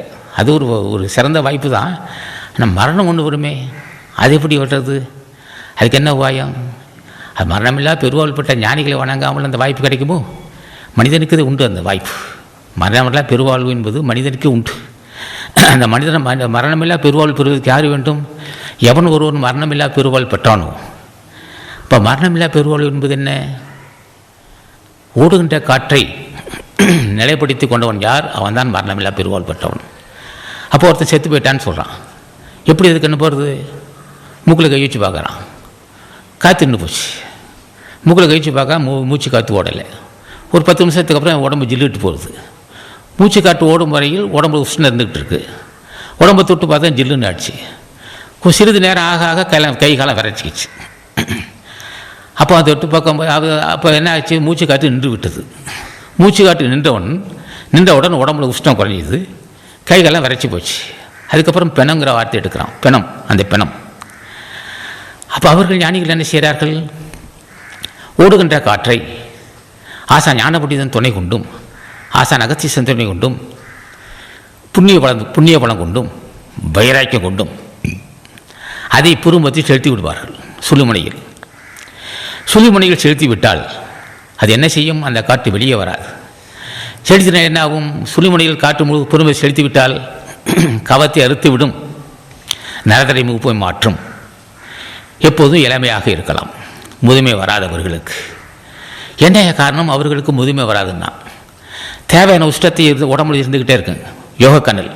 அது ஒரு சிறந்த வாய்ப்பு தான். ஆனால் மரணம் ஒன்று வருமே, அது எப்படி விடுறது? அதுக்கு என்ன உபாயம்? அது மரணமில்லா பெருவாழ்பட்ட ஞானிகளை வணங்காமல் அந்த வாய்ப்பு கிடைக்குமோ? மனிதனுக்கு இது உண்டு அந்த வாய்ப்பு. மரணமில்லா பெருவாழ்வு என்பது மனிதனுக்கு உண்டு. அந்த மரணமில்லா பெருவாழ்வு பெறுவதற்கு யார் வேண்டும்? எவன் ஒருவன் மரணமில்லா பெருவாழ்வு பெற்றானோ. இப்போ மரணமில்லா பெருவாழ்வு என்பது என்ன? ஓடுகின்ற காற்றை நிலைப்படுத்தி கொண்டவன் யார்? அவன் தான் மரணமில்லா பெருவாழ்வு பெற்றவன். அப்போ ஒருத்தன் செத்து போயிட்டான்னு சொல்கிறான். எப்படி அதுக்கு என்ன போகிறது? மூக்கில் கை வச்சு பார்க்குறான், காற்று நின்று போச்சு. மூக்கில் கை வச்சு பார்க்க மூச்சு காற்று ஓடலை. ஒரு 10 நிமிஷத்துக்கு அப்புறம் உடம்பு ஜில்லிட்டு போகுது. மூச்சு காற்று ஓடும் வரையில் உடம்பு உஷ்ணம் இருந்துக்கிட்டு இருக்கு. உடம்பை தொட்டு பார்த்தா ஜில்லுன்னு ஆச்சு. சிறிது நேரம் ஆக ஆக கை காலம் விரைச்சிக்கிச்சு. அப்போ அதை தொட்டு பார்க்கும் அப்போ என்ன ஆச்சு? மூச்சு காற்று நின்று விட்டது. மூச்சு காற்று நின்றவுடன் உடம்புல உஷ்ணம் குறைஞ்சிது, கைகள்லாம் விரைச்சி போச்சு. அதுக்கப்புறம் பெணங்கிற வார்த்தை எடுக்கிறான். பெணம், அந்த பெணம். அப்போ அவர்கள் ஞானிகள் என்ன செய்கிறார்கள்? ஓடுகின்ற காற்றை ஆசான் ஞானபண்டிதன் துணை கொண்டும், ஆசான் அகத்தீசன் துணை கொண்டும், புண்ணிய பலம் கொண்டும், வைராக்கியம் கொண்டும் அதை புருமத்தில் செலுத்தி விடுவார்கள். சுழிமுனையில் செலுத்தி விட்டால் அது என்ன செய்யும்? அந்த காற்று வெளியே வராது. செலுத்தினா என்ன ஆகும்? சுழிமுனையில் காற்று புருமை செலுத்தி விட்டால் கவத்தை அறுத்து விடும், நரதரை மூப்பை மாற்றும். எப்போதும் இளமையாக இருக்கலாம். முதுமை வராதவர்களுக்கு என்ன காரணம்? அவர்களுக்கு முதுமை வராதுன்னா தேவையான உஷ்டத்தை உடம்புல இருந்துக்கிட்டே இருக்கு. யோக கண்ணல்,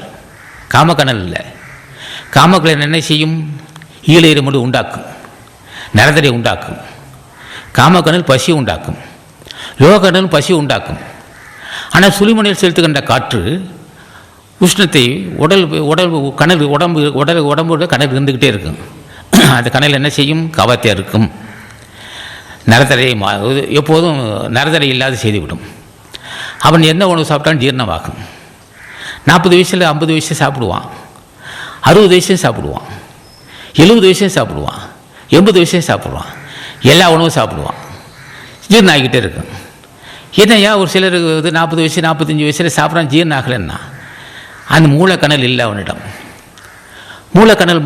காமக்கண்ணல் இல்லை. காமக்கண்ணல் என்ன செய்யும்? ஈழெருமடு உண்டாக்கும், நரதரை உண்டாக்கும். காமக்கண்ணல் பசி உண்டாக்கும், யோக கண்ணல் பசி உண்டாக்கும். ஆனால் சுழிமுனையில் செலுத்துகின்ற காற்று உஷ்ணத்தை உடம்போட கணல் இருந்துக்கிட்டே இருக்கும். அந்த கணல் என்ன செய்யும்? கவத்தை இருக்கும், நரதரை எப்போதும் நரதரை இல்லாது செய்துவிடும். அவன் என்ன உணவு சாப்பிட்டாலும் ஜீரணமாகும். 40 வயசில் 50 வயசு சாப்பிடுவான், 60 வயசையும் சாப்பிடுவான், 70 வயசையும் சாப்பிடுவான், 80 வயசையும் சாப்பிடுவான், எல்லா உணவும் சாப்பிடுவான், ஜீரணம் ஆகிக்கிட்டே இருக்கும். என்னையா ஒரு சிலருக்கு 40 வயசு 45 வயசில் சாப்பிட்றான், ஜீரணம் ஆகலைன்னா அந்த மூலக்கணல் இல்லை அவனிடம். மூலக்கணல்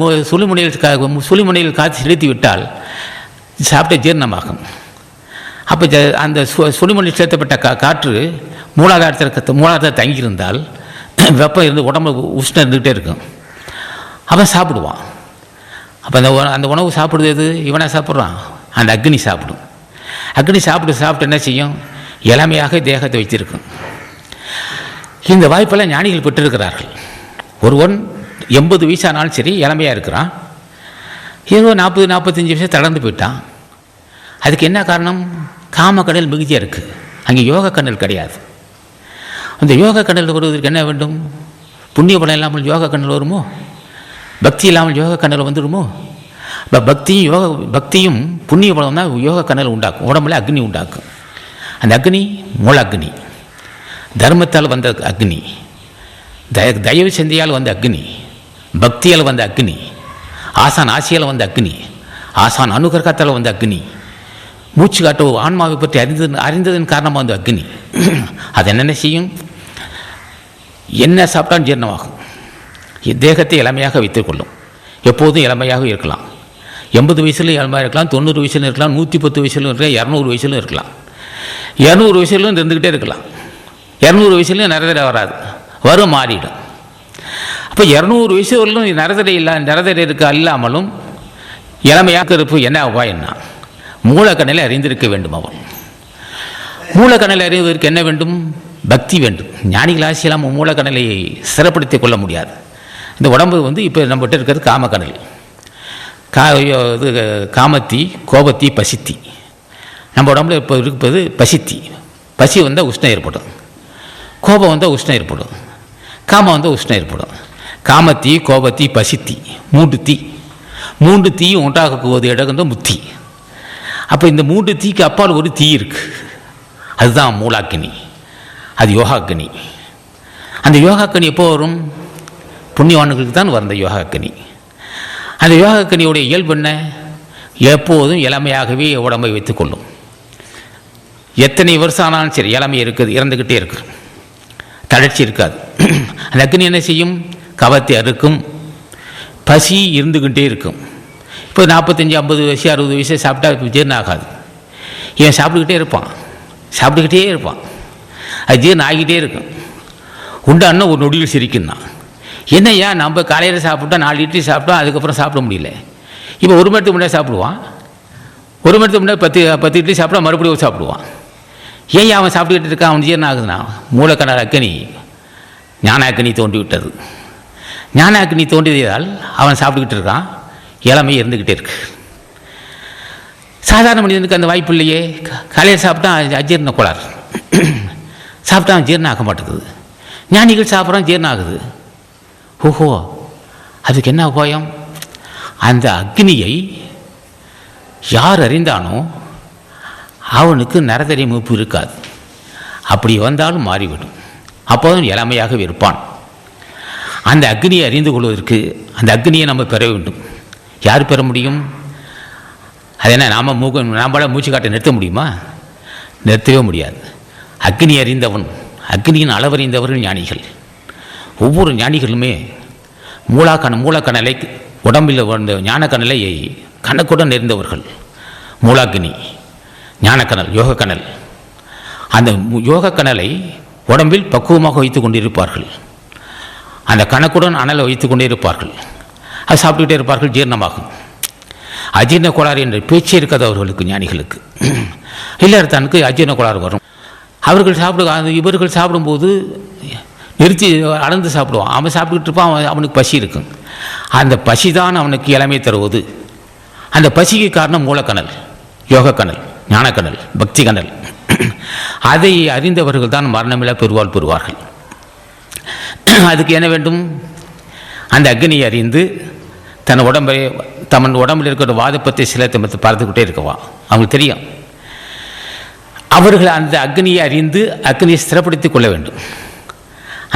சுழிமுனையில் காற்று செலுத்தி விட்டால் சாப்பிட்ட ஜீரணமாகும். அப்போ அந்த சுடுமணி சேர்த்தப்பட்ட காற்று மூலாதாரத்தில் தங்கியிருந்தால் வெப்பம் இருந்து உடம்பு உஷ்ணம் இருந்துகிட்டே இருக்கும். அவன் சாப்பிடுவான். அப்போ அந்த உணவு சாப்பிடுறது இவனை சாப்பிட்றான், அந்த அக்னி சாப்பிடும். அக்னி சாப்பிட்டு என்ன செய்யும்? இளமையாக தேகத்தை வைத்திருக்கும். இந்த வாய்ப்பெல்லாம் ஞானிகள் பெற்றிருக்கிறார்கள். ஒருவன் 80 வயசானாலும் சரி இளமையாக இருக்கிறான். ஏதோ 40-45 வயசு தளர்ந்து போயிட்டான். அதுக்கு என்ன காரணம்? காமக்கடல் மிகுதியாக இருக்குது, அங்கே யோக கண்ணல் கிடையாது. அந்த யோக கண்ணல் வருவதற்கு என்ன வேண்டும்? புண்ணிய பலம் இல்லாமல் யோக கண்ணல் வருமோ? பக்தி இல்லாமல் யோக கண்ணல் வந்துடுமோ? இப்போ பக்தியும் புண்ணிய பலம் தான் யோக கண்ணல் உண்டாக்கும், உடம்புல அக்னி உண்டாக்கும். அந்த அக்னி மூல அக்னி, தர்மத்தால் வந்த அக்னி, தயவு சிந்தையால் வந்த அக்னி, பக்தியால் வந்த அக்னி, ஆசான் ஆசையால் வந்த அக்னி, ஆசான் அனுகிரகத்தால் வந்த அக்னி, மூச்சு காட்ட ஆன்மாவை பற்றி அறிந்ததன் காரணமாக வந்த அக்னி. அது என்னென்ன செய்யும்? என்ன சாப்பிட்டாலும் ஜீரணமாகும், தேகத்தை இளமையாக வைத்துக்கொள்ளும். எப்போதும் இளமையாக இருக்கலாம். 80 வயசுலையும் இளமையாக இருக்கலாம், 90 வயசுலையும் இருக்கலாம், 110 வயசுலையும் இருக்கலாம், 200 வயசுலையும் இருக்கலாம், 200 வயசுலையும் இருந்துக்கிட்டே இருக்கலாம். 200 வயசுலையும் நரதடை வராது, வரும் மாறிடும். அப்போ 200 வயசு வரலும் நரதடை இல்லாமலும் இளமையாக இருப்பு என்ன உபாயம்னா மூலக்கண்ணலை அறிந்திருக்க வேண்டும். அவன் மூலக்கண்ணலை அறிவதற்கு என்ன வேண்டும்? பக்தி வேண்டும். ஞானிகள் ஆசையெல்லாம் மூலக்கண்ணலை சிறப்படுத்தி கொள்ள முடியாது. இந்த உடம்பு இப்போ நம்மகிட்ட இருக்கிறது காமக்கண்ணல். காமத்தி, கோபத்தி, பசித்தி. நம்ம உடம்புல இப்போ இருப்பது பசித்தி. பசி வந்தால் உஷ்ணம் ஏற்படும், கோபம் வந்தால் உஷ்ணம் ஏற்படும், காமம் வந்தால் உஷ்ணம் ஏற்படும். காமத்தி, கோபத்தி, பசித்தி, 3 தீயும் உண்டாக்குவது இடம் முத்தி. அப்போ இந்த 3 தீக்கு அப்பால் ஒரு தீ இருக்குது, அதுதான் மூலாக்கினி, அது யோகாக்கினி. அந்த யோகாக்கினி எப்போ வரும்? புண்ணியவான்களுக்கு தான் வரும் அந்த யோகாக்கினி. அந்த யோகாக்கினியுடைய இயல்பு என்ன? எப்போதும் இளமையாகவே உடம்பை வைத்துக்கொள்ளும். எத்தனை வருஷம் ஆனாலும் சரி இளமை இருக்குது, இறந்துக்கிட்டே இருக்கு, தளர்ச்சி இருக்காது. அந்த அக்னி என்ன செய்யும்? கவத்தை அறுக்கும், பசி இருந்துக்கிட்டே இருக்கும். இப்போ 45-50 வயசு 60 வயசு சாப்பிட்டா ஜீரணம் ஆகாது. இவன் சாப்பிட்டுக்கிட்டே இருப்பான், அது ஜீரணம் ஆகிக்கிட்டே இருக்கும். உண்டான்னா ஒரு நொடியில் சிரிக்குன்னா என்னையா நம்ம காலையில் சாப்பிட்டா 4 இட்லி சாப்பிட்டோம், அதுக்கப்புறம் சாப்பிட முடியல. இப்போ 1 மணி நேரத்துக்கு முன்னாடி சாப்பிடுவான், 1 மணி நேரத்துக்கு முன்னாடி 10 இட்லி சாப்பிட்டா மறுபடியும் சாப்பிடுவான். ஏன் அவன் சாப்பிட்டுக்கிட்டு இருக்கான்? அவன் ஜீரணம் ஆகுதுன்னா மூலக்கண்ணல் அக்னி, ஞான அக்னி தோண்டி விட்டது. ஞான அக்னி தோண்டியதால் அவன் சாப்பிட்டுக்கிட்டு இருக்கான், இளமை இருந்துக்கிட்டே இருக்கு. சாதாரண மனிதனுக்கு அந்த வாய்ப்பு இல்லையே. காலையில் சாப்பிட்டா அஜீரண கோளாறு, சாப்பிட்டா ஜீரணம் ஆக மாட்டேங்குது. ஞானிகள் சாப்பிட்றான், ஜீரணம் ஆகுது. ஓஹோ, அதுக்கு என்ன உபாயம்? அந்த அக்னியை யார் அறிந்தானோ அவனுக்கு நரதரை மூப்பு இருக்காது. அப்படி வந்தாலும் மாறிவிடும், அப்போதும் இளமையாக இருப்பான். அந்த அக்னியை அறிந்து கொள்வதற்கு அந்த அக்னியை நம்ம பெற வேண்டும். யார் பெற முடியும்? அது என்ன, நாமளால் மூச்சு காட்ட நிறுத்த முடியுமா? நிறுத்தவே முடியாது. அக்னி அறிந்தவன், அக்னியின் அளவறிந்தவர்கள் ஞானிகள். ஒவ்வொரு ஞானிகளுமே மூலக்கணலை உடம்பில் வந்த ஞானக்கணலை கணக்குடன் இருந்தவர்கள். மூலாக்கினி, ஞானக்கணல், யோகக்கணல். அந்த யோகக்கணலை உடம்பில் பக்குவமாக வைத்து கொண்டிருப்பார்கள். அந்த கணக்குடன் அனலை வைத்து கொண்டே இருப்பார்கள். அது சாப்பிட்டுக்கிட்டே இருப்பார்கள், ஜீரணமாகும். அஜீரண கோளாறு என்ற பேச்சே இருக்காது அவர்களுக்கு, ஞானிகளுக்கு. இல்லறத்தானுக்கு அஜீரண கோளாறு வரும். இவர்கள் சாப்பிடும்போது நிறுத்தி அளந்து சாப்பிடுவான். அவன் சாப்பிட்டுக்கிட்டு இருப்பான், அவனுக்கு பசி இருக்கும். அந்த பசி தான் அவனுக்கு இளமை தருவது. அந்த பசிக்கு காரணம் மூலக்கணல், யோகக்கணல், ஞானக்கணல், பக்தி கணல். அதை அறிந்தவர்கள் தான் மரணமில்லா பெருவாள் பெறுவார்கள். அதுக்கு என்ன வேண்டும்? அந்த அக்னியை அறிந்து தன் உடம்பில் இருக்கிற வாதப்பத்தை சிலத்தை பார்த்துக்கிட்டே இருக்கவா அவங்களுக்கு தெரியும். அவர்கள் அந்த அக்னியை அறிந்து அக்னியை ஸ்திரப்படுத்திக் கொள்ள வேண்டும்.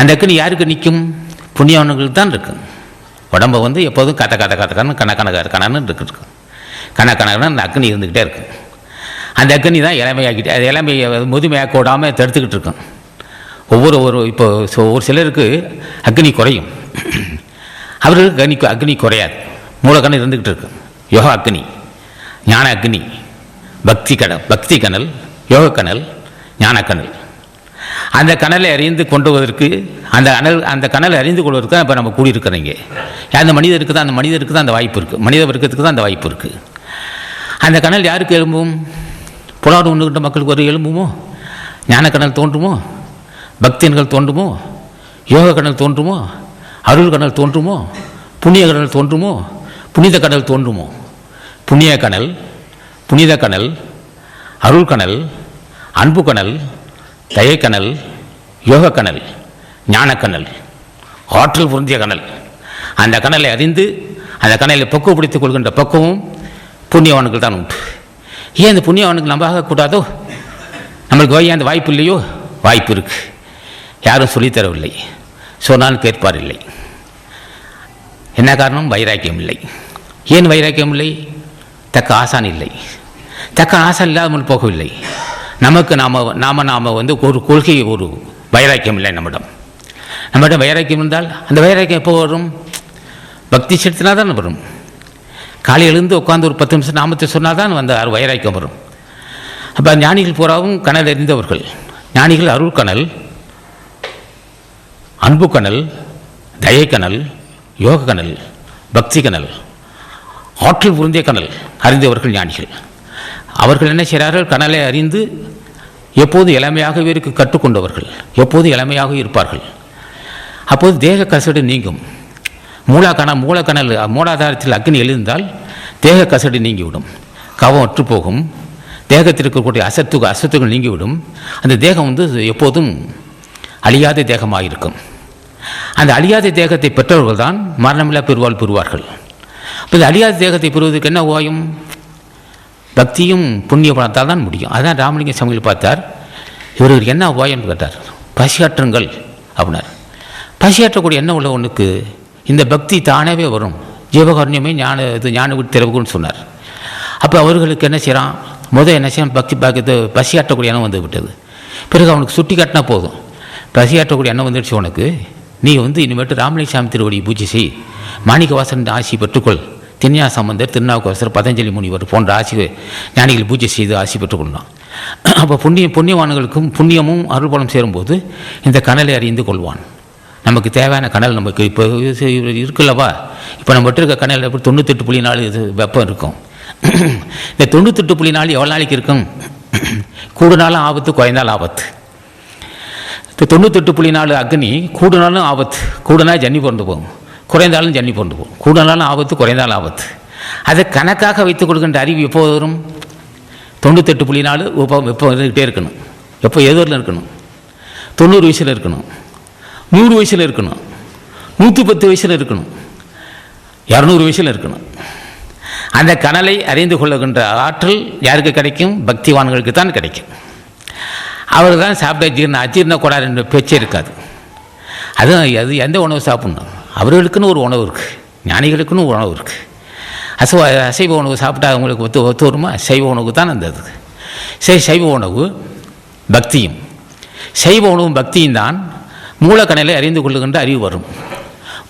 அந்த அக்னி யாருக்கு நிற்கும்? புண்ணியவன்களுக்கு தான் இருக்கும். உடம்பை எப்போதும் கணக்கணன்னு இருக்கு. கணக்கணன்னு அந்த அக்னி இருந்துக்கிட்டே இருக்கும். அந்த அக்னி தான் இளமையாக்கிட்டு, அது இளமையை முதுமையாக கூடாமல் தடுத்துக்கிட்டு இருக்கும். இப்போ ஒரு சிலருக்கு அக்னி குறையும், அவர்களுக்கு அக்னி குறையாது. மூலக்கணல் இருந்துக்கிட்டு இருக்கு. யோகா அக்னி, ஞான அக்னி, பக்தி கணல், யோகக்கனல், ஞானக்கனல். அந்த கனலை அறிந்து கொண்டுவதற்கு அந்த கனலை அறிந்து கொள்வதற்கு இப்போ நம்ம கூடியிருக்கிறீங்க. அந்த மனிதருக்கு தான் அந்த வாய்ப்பு இருக்குது. மனித வர்க்கத்துக்கு தான் அந்த வாய்ப்பு இருக்குது. அந்த கனல் யாருக்கு எழும்பும்? புலாடு ஒன்றுகிட்ட மக்களுக்கு ஒரு எழும்புமோ? ஞானக்கனல் தோன்றுமோ? பக்தியன்கள் தோன்றுமோ? யோக கனல் தோன்றுமோ? அருள் கனல் தோன்றுமோ? புண்ணிய கடல் தோன்றுமோ? புனித கடல் தோன்றுமோ? புண்ணிய கனல், புனித கனல், அருள் கனல், அன்பு கனல், தயக்கனல், யோக கனல், ஞானக்கனல், ஆற்றல் பொருந்திய கனல். அந்த கனலை அறிந்து அந்த கனலை பக்குவப்படுத்திக் கொள்கின்ற பக்குவம் புண்ணியவானுக்கு தான் உண்டு. ஏன் இந்த புண்ணியவானுக்கு நம்ம ஆகக்கூடாதோ? நம்மளுக்கு அந்த வாய்ப்பு இல்லையோ? வாய்ப்பு இருக்குது. யாரும் சொல்லித்தரவில்லை, சொன்னால் கேட்பார் இல்லை. என்ன காரணம்? வைராக்கியம் இல்லை. ஏன் வைராக்கியம் இல்லை? தக்க ஆசான் இல்லை. தக்க ஆசான் இல்லாமல் போகவில்லை. நமக்கு நாம் ஒரு கொள்கை, ஒரு வைராக்கியம் இல்லை நம்மிடம் வைராக்கியம் இருந்தால் அந்த வைராக்கியம் எப்போ வரும்? பக்தி செலுத்தினா தான் வரும். காலையில் எழுந்து உட்காந்து ஒரு 10 நிமிஷம் நாமத்தை சொன்னால் தான் வைராக்கியம் வரும். அப்போ ஞானிகள் பூராவும் கனல் அறிந்தவர்கள். ஞானிகள் அருள் கனல், அன்பு கனல், தயக்கனல், யோக கனல், பக்தி கனல், ஆற்றல் பொருந்திய கனல் அறிந்தவர்கள் ஞானிகள். அவர்கள் என்ன செய்கிறார்கள்? கனலை அறிந்து எப்போது இளமையாகவே இருக்க கற்றுக்கொண்டவர்கள், எப்போது இளமையாக இருப்பார்கள். அப்போது தேக கசடு நீங்கும். மூலக்கனல் மூலாதாரத்தில் அக்னி எழுந்தால் தேக கசடு நீங்கிவிடும். கவம் அற்று போகும். தேகத்தில் இருக்கக்கூடிய அசத்துகள் நீங்கிவிடும். அந்த தேகம் எப்போதும் அழியாத தேகமாக இருக்கும். அந்த அழியாத தேகத்தை பெற்றவர்கள் தான் மரணமில்லா பெருவாள் பெறுவார்கள். அப்போ இந்த அழியாத தேகத்தை பெறுவதற்கு என்ன உபாயம்? பக்தியும் புண்ணிய பலத்தால் தான் முடியும். அதான் ராமலிங்க சமையல் பார்த்தார். இவருக்கு என்ன உபாயம்னு கேட்டார். பசியாற்றுங்கள் அப்படின்னார். பசியாற்றக்கூடிய என்ன உள்ள ஒன்றுக்கு இந்த பக்தி தானாகவே வரும். ஜீவகாருண்யமே ஞான விட்டு திறவுன்னு சொன்னார். அப்போ அவர்களுக்கு என்ன செய்கிறான்? என்ன செய்யறான்? பசியாற்றக்கூடிய எண்ணம் வந்து விட்டது. பிறகு அவனுக்கு சுட்டி காட்டினா போதும். பசியாற்றக்கூடிய எண்ணம் வந்துடுச்சு உனக்கு. நீ இனிமேட்டு ராமலிங்க சாமி திருவடி பூஜை செய், மாணிக்கவாசன் ஆசி பெற்றுக்கொள், தின்யா சம்பந்தர், திருநாவுக்கரசர், பதஞ்சலி முனிவர் போன்ற ஆசி ஞானிகள் பூஜை செய்து ஆசி பெற்றுக்கொள்ளலாம். அப்போ புண்ணியவான்களுக்கும் புண்ணியமும் அருள்பலம் சேரும்போது இந்த கனலை அறிந்து கொள்வான். நமக்கு தேவையான கனல் நமக்கு இப்போ இருக்குல்லவா? இப்போ நம்ம இருக்க கனல் எப்படி 98.4 வெப்பம் இருக்கும். இந்த 98.4 எவ்வளோ நாளைக்கு இருக்கும்? கூடுனாலும் ஆபத்து, குறைந்தாலும் ஆபத்து. இப்போ 98.4 அக்னி கூடுனாலும் ஆபத்து. கூடுனா ஜன்னி பிறந்து போகும், குறைந்தாலும் ஜன்னி பிறந்து போகும். கூடுனாலும் ஆபத்து, குறைந்தாலும் ஆபத்து. அதை கணக்காக வைத்துக் கொடுக்கின்ற அறிவு எப்போது வரும்? 98.4 வெப்பம் இருந்துக்கிட்டே இருக்கணும். எப்போ ஏதோரில் இருக்கணும்? 90 வயசில் இருக்கணும், 100 வயசில் இருக்கணும், 110 வயசில் இருக்கணும், 200 வயசில் இருக்கணும். அந்த கனலை அறிந்து கொள்ளுகின்ற ஆற்றல் யாருக்கு கிடைக்கும்? பக்திவான்களுக்கு தான் கிடைக்கும். அவர்கள் தான் சாப்பிட்ட அஜீர்ண கோளாறு என்ற பேச்சே இருக்காது. அது எந்த உணவு சாப்பிட்ணும்? அவர்களுக்குன்னு ஒரு உணவு இருக்குது, ஞானிகளுக்குன்னு ஒரு உணவு இருக்குது. அசைவ உணவு சாப்பிட்டா அவங்களுக்கு ஒத்து வருமா? சைவ உணவு தான் அந்த இது. சைவ உணவு பக்தியும், சைவ உணவும் பக்தியும் தான் மூலக்கனலை அறிந்து கொள்ளுகின்ற அறிவு வரும்.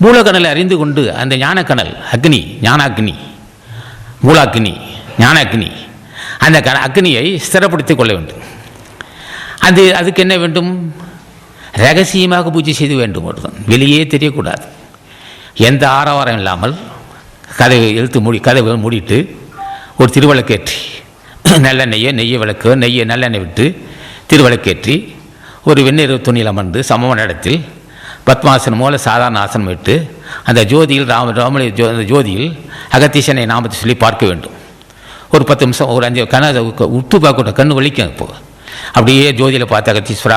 மூலக்கனலை அறிந்து கொண்டு அந்த ஞானக்கனல் அக்னி, ஞானாக்னி, மூலாக்னி, ஞானாக்னி, அந்த அக்னியை ஸ்திரப்படுத்திக் கொள்ள வேண்டும். அதுக்கு என்ன வேண்டும்? ரகசியமாக பூஜை செய்து வேண்டும். வெளியே தெரியக்கூடாது. எந்த ஆரவாரம் இல்லாமல் கதவை மூடிட்டு ஒரு திருவிளக்கேற்றி நெய்யை விளக்கு நல்லெண்ணெய் விட்டு திருவிளக்கேற்றி ஒரு வெந்நீர் துணியில் அமர்ந்து சமமான இடத்தில் பத்மாசனம் போல சாதாரண ஆசனம் விட்டு அந்த ஜோதியில் ஜோதியில் அகத்தீசனை நாமத்தை சொல்லி பார்க்க வேண்டும். ஒரு 10 நிமிஷம், ஒரு 5 கண்ணை உத்து பார்க்க கண்ணு வலிக்கும். இப்போ அப்படியே ஜோதியில் பார்த்து அகத்தீஸ்வரா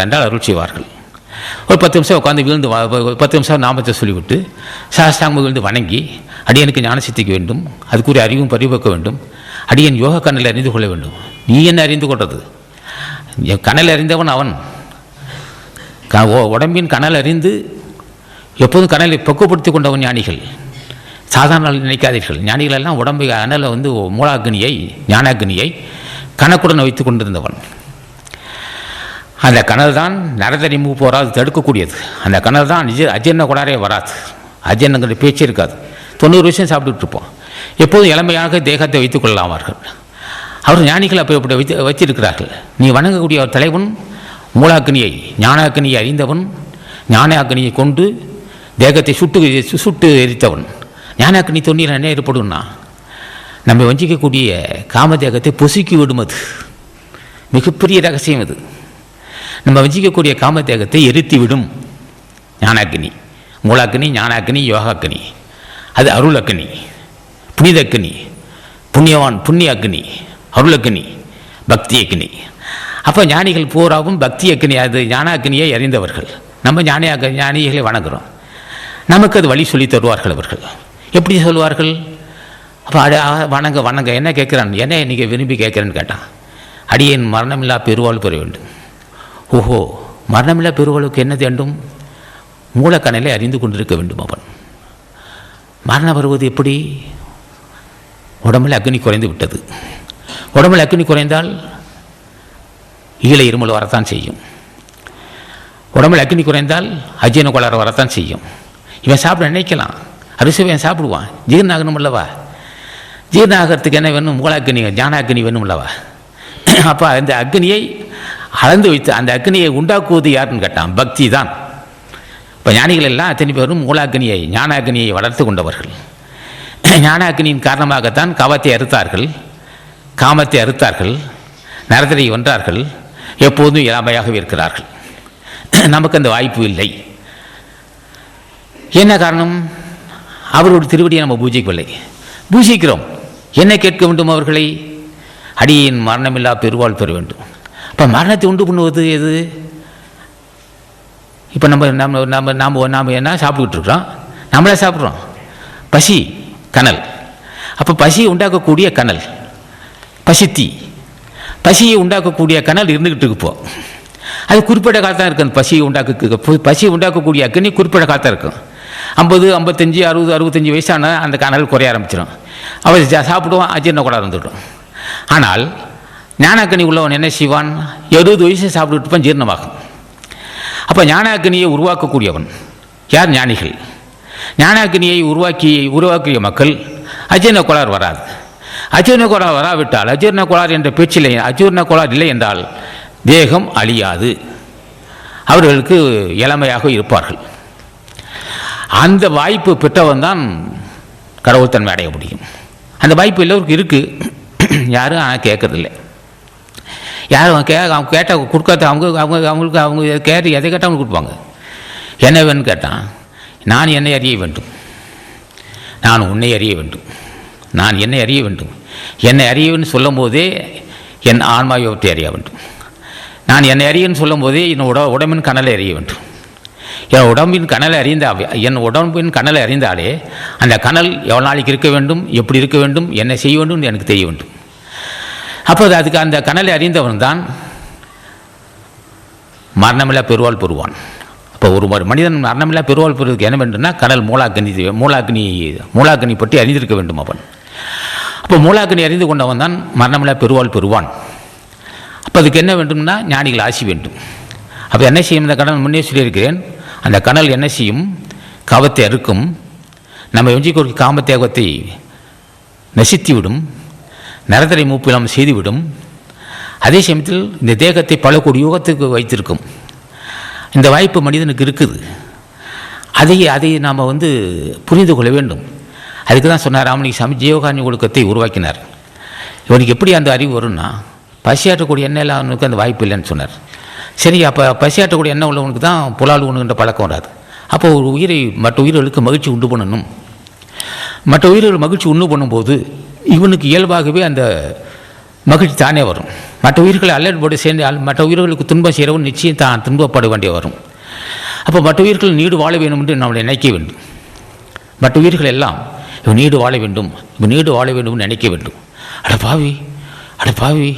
என்றால் அருள் செய்வார்கள். ஒரு 10 நிமிஷம் உட்காந்து விழுந்து 10 நிமிஷம் நாமத்தை சொல்லிவிட்டு சாஸ்தாங்க விழுந்து வணங்கி அடியனுக்கு ஞான சித்திக்க வேண்டும், அதுக்குரிய அறிவும் பரிபக்க வேண்டும், அடியன் யோக கண்ணல் அறிந்து கொள்ள வேண்டும். நீ என்ன அறிந்து கொள்வது? கனல் அறிந்தவன் அவன். உடம்பின் கனல் அறிந்து எப்போதும் கனலை பக்குவப்படுத்தி கொண்டவன் ஞானிகள். சாதாரண நினைக்காதீர்கள். ஞானிகள் எல்லாம் உடம்பை அனலை மூலாக்னியை, ஞானாக்னியை கணக்குடன் வைத்து கொண்டிருந்தவன். அந்த கனல் தான் நரதரி மூப்பு வராது தடுக்கக்கூடியது. அந்த கனல் தான் அஜீர்ண கோளாறே வராது. அஜீர்ணங்கிற பேச்சே இருக்காது. 90 வருஷம் சாப்பிட்டுட்டு இருப்போம். எப்போதும் இளமையாக தேகத்தை வைத்துக் கொள்ளலாமார்கள். அவர் ஞானிகள் அப்போ இப்படி வச்சிருக்கிறார்கள். நீ வணங்கக்கூடிய ஒரு தலைவன் மூலாக்கினியை ஞானாக்கினியை அறிந்தவன், ஞானாக்கினியை கொண்டு தேகத்தை சுட்டு எரித்தவன். ஞானாக்கினி தொண்ணீர் என்ன ஏற்படும்னா நம்ம வஞ்சிக்கக்கூடிய காமதேகத்தை பொசுக்கி விடும். அது மிகப்பெரிய ரகசியம். அது நம்ம வஞ்சிக்கக்கூடிய காமதேகத்தை எரித்து விடும் ஞானாக்கினி. மூலாக்கினி, ஞானாக்கினி, யோகாக்கினி, அது அருளக்கினி, புனிதக்கினி, புண்ணியவான் புண்ணிய அக்னி, அருளக்கினி, பக்தி அக்னி. அப்போ ஞானிகள் பூராவும் பக்தி அக்னி, அது ஞானாக்கினியை அறிந்தவர்கள். நம்ம ஞானிகளை வணங்குகிறோம். நமக்கு அது வழி சொல்லி தருவார்கள். அவர்கள் எப்படி சொல்லுவார்கள்? அப்போ வணங்க வணங்க என்ன கேட்குறான், என்ன நீங்கள் விரும்பி கேட்குறேன்னு கேட்டான். அடியேன் மரணமில்லா பெருவாள் பெற வேண்டும். ஓஹோ, மரணமில்லா பெருவாளுக்கு என்ன வேண்டும்? மூலக்கணலை அறிந்து கொண்டிருக்க வேண்டும். அவன் மரணம் வருவது எப்படி? உடம்பில் அக்னி குறைந்து விட்டது. உடம்பில் அக்னி குறைந்தால் ஈழ இருமல் வரத்தான் செய்யும். உடம்பில் அக்னி குறைந்தால் அஜீரண கோளாறு வரத்தான் செய்யும். இவன் சாப்பிட நினைக்கலாம், அரிசிவன் சாப்பிடுவான், ஜீரணம் ஆகணும் அல்லவா? ஜீரணம் ஆகிறதுக்கு என்ன வேணும்? மூலாக்கினி ஞானாக்கினி வேணும் அல்லவா? அப்போ அந்த அக்னியை அளந்து வைத்து அந்த அக்னியை உண்டாக்குவது யாருன்னு கேட்டான், பக்தி தான். இப்போ ஞானிகள் எல்லாம் அத்தனை பேரும் மூலாக்கினியை ஞானாக்கினியை வளர்த்து கொண்டவர்கள். ஞானாக்கினியின் காரணமாகத்தான் கவத்தை அறுத்தார்கள், காமத்தை அறுத்தார்கள், நரதரை வென்றார்கள், எப்போதும் இளமையாகவே இருக்கிறார்கள். நமக்கு அந்த வாய்ப்பு இல்லை. என்ன காரணம்? அவருடைய திருவடியை நம்ம பூஜிக்கவில்லை. பூஜிக்கிறோம். என்ன கேட்க வேண்டும்? அவர்களை அடியின் மரணமில்லா பெருவாள் பெற வேண்டும். அப்போ மரணத்தை உண்டு பண்ணுவது எது? இப்போ நம்ம நம்ம நம்ம நாம் நாம் என்ன சாப்பிட்டுக்கிட்டு இருக்கிறோம்? நம்மளே சாப்பிட்றோம். பசி கனல். அப்போ பசியை உண்டாக்கக்கூடிய கனல் பசித்தி. பசியை உண்டாக்கக்கூடிய கனல் இருந்துக்கிட்டு இருப்போம். அது குறிப்பிட்ட காலத்தான் இருக்குது. அந்த பசியை உண்டாக்கக்கூடிய அக்னி குறிப்பிட்ட காலத்தான் இருக்கும். 50, 55, 60, 65 வயசான அந்த கனல் குறைய ஆரம்பிச்சிடும். அவன் சாப்பிடுவான், அஜீரண கோளாறு வந்துவிடும். ஆனால் ஞானாக்கினி உள்ளவன் என்ன செய்வான்? 70 வயசு சாப்பிட்டுட்டு இருப்பான், ஜீரணமாகும். அப்போ ஞானாக்கினியை உருவாக்கக்கூடியவன் யார்? ஞானிகள். ஞானாக்கினியை உருவாக்கிய மக்கள் அஜீரண கோளாறு வராது. அஜீரண கோளாறு வராவிட்டால், அஜீரண கோளாறு என்ற பேச்சில்லை, அஜீரண கோளாறு இல்லை என்றால் தேகம் அழியாது, அவர்களுக்கு இளமையாக இருப்பார்கள். அந்த வாய்ப்பு பெற்றவன் தான் கடவுள் தன்மை அடைய முடியும். அந்த வாய்ப்பு எல்லோருக்கும் இருக்குது. யாரும் ஆனால் கேட்கறதில்லை. யாரும் அவங்க கேட்டால் கொடுக்காத அவங்க கேட்டு எதை கேட்டால் அவங்க கொடுப்பாங்க. என்ன வேணும்னு கேட்டான், நான் என்னை அறிய வேண்டும், நான் உன்னை அறிய வேண்டும், நான் என்னை அறிய வேண்டும். என்னை அறியவேன்னு சொல்லும் போதே என் ஆன்மாவை அறிய வேண்டும். நான் என்னை அறியன்னு சொல்லும் போதே என் உடம்பின் கனலை அறிய வேண்டும். என் உடம்பின் கனலை அறிந்தாலே அந்த கனல் எவ்வளோ நாளைக்கு இருக்க வேண்டும், எப்படி இருக்க வேண்டும், என்ன செய்ய வேண்டும் எனக்கு தெரிய வேண்டும். அப்போது அதுக்கு அந்த கனலை அறிந்தவன் தான் மரணமில்லா பெருவாள் பெறுவான். இப்போ ஒரு மனிதன் மரணமில்லா பெருவாள் பெறுவதற்கு என்ன வேண்டும்னா கனல் மூலாக்கினி பற்றி அறிந்திருக்க வேண்டும் அவன். அப்போ மூலாக்கினி அறிந்து கொண்டவன் தான் மரணமில்லா பெருவாள் பெறுவான். அப்போ அதுக்கு என்ன வேண்டும்னா ஞானிகள் ஆசி வேண்டும். அப்போ என்ன செய்யும்? இந்த கனல் முன்னே சொல்லியிருக்கிறேன். அந்த கனல் என்ன செய்யும்? காமத்தை அறுக்கும். நம்ம எஞ்சிக்கு காமத்தேகத்தை நசித்துவிடும், நரதரை மூப்பிலம் செய்துவிடும். அதே சமயத்தில் இந்த தேகத்தை பல கோடி யுகத்துக்கு வைத்திருக்கும். இந்த வாய்ப்பு மனிதனுக்கு இருக்குது. அதை நாம் புரிந்து கொள்ள வேண்டும். அதுக்கு தான் சொன்னார் ராமலிங்க சாமி ஜீவகாரணி ஒழுக்கத்தை உருவாக்கினார். இவனுக்கு எப்படி அந்த அறிவு வரும்னா, பசியாற்றக்கூடிய எண்ணெயில் அவனுக்கு அந்த வாய்ப்பு இல்லைன்னு சொன்னார். சரி, அப்போ பசியாற்றக்கூடிய எண்ணெய் உள்ளவனுக்கு தான் புலால் உண்ணுகின்ற பழக்கம் வராது. அப்போ ஒரு உயிரை மற்ற உயிர்களுக்கு மகிழ்ச்சி உண்டு பண்ணணும். மற்ற உயிர்கள் மகிழ்ச்சி உண்டு பண்ணும்போது இவனுக்கு இயல்பாகவே அந்த மகிழ்ச்சி தானே வரும். மற்ற உயிர்களை அல்லற்போடு சேர்ந்து மற்ற உயிர்களுக்கு துன்பம் செய்கிறவன் நிச்சயம் தான் துன்பப்பட வேண்டிய வரும். அப்போ மற்ற உயிர்கள் நீடு வாழ வேண்டும் என்று நம்மளை நினைக்க வேண்டும். மற்ற உயிர்கள் எல்லாம் இவன் நீடு வாழ வேண்டும், இவன் நீடு வாழ வேண்டும் நினைக்க வேண்டும். அட பாவி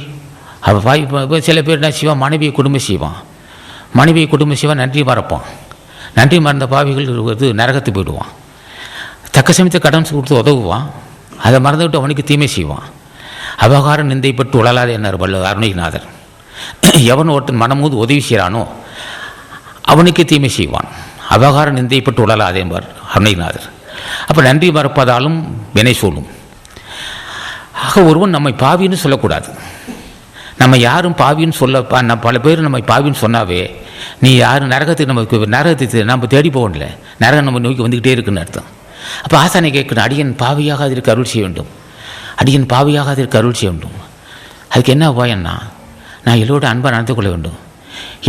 இப்போ சில பேர் என்ன செய்வான்? மனைவியை குடும்பம் செய்வான், நன்றி மறப்பான். நன்றி மறந்த பாவிகள் நரகத்து போயிடுவான். தக்க சமயத்தை கடன் கொடுத்து உதவுவான், அதை மறந்துவிட்டு அவனுக்கு தீமை செய்வான். அபகாரம் நிந்தைப்பட்டு உழலாது என்னார் அருணகிரிநாதர். எவன் ஒருத்தன் மனமோது உதவி செய்கிறானோ அவனுக்கு தீமை செய்வான். அபகாரம் நிந்தைப்பட்டு உழலாது என்பார் அருணகிரிநாதர். அப்போ நன்றி மறப்பதாலும் வினை சொல்லும். ஆக ஒருவன் நம்மை பாவின்னு சொல்லக்கூடாது. நம்ம யாரும் பாவின்னு சொல்ல பல பேர் நம்ம பாவின்னு சொன்னாவே நீ யாரும் நரகத்துக்கு நம்ம தேடி போகல, நரகம் நம்ம நோக்கி வந்துக்கிட்டே இருக்குன்னு அர்த்தம். அப்போ ஆசானை கேட்கணும், அடியன் பாவியாக அதற்கு அருள் செய்ய வேண்டும், அடியன் பாவியாக அதற்கு அருள் செய்ய வேண்டும். அதுக்கு என்ன உபாயம்னா, நான் எல்லோரும் அன்பாக நடந்து கொள்ள வேண்டும்,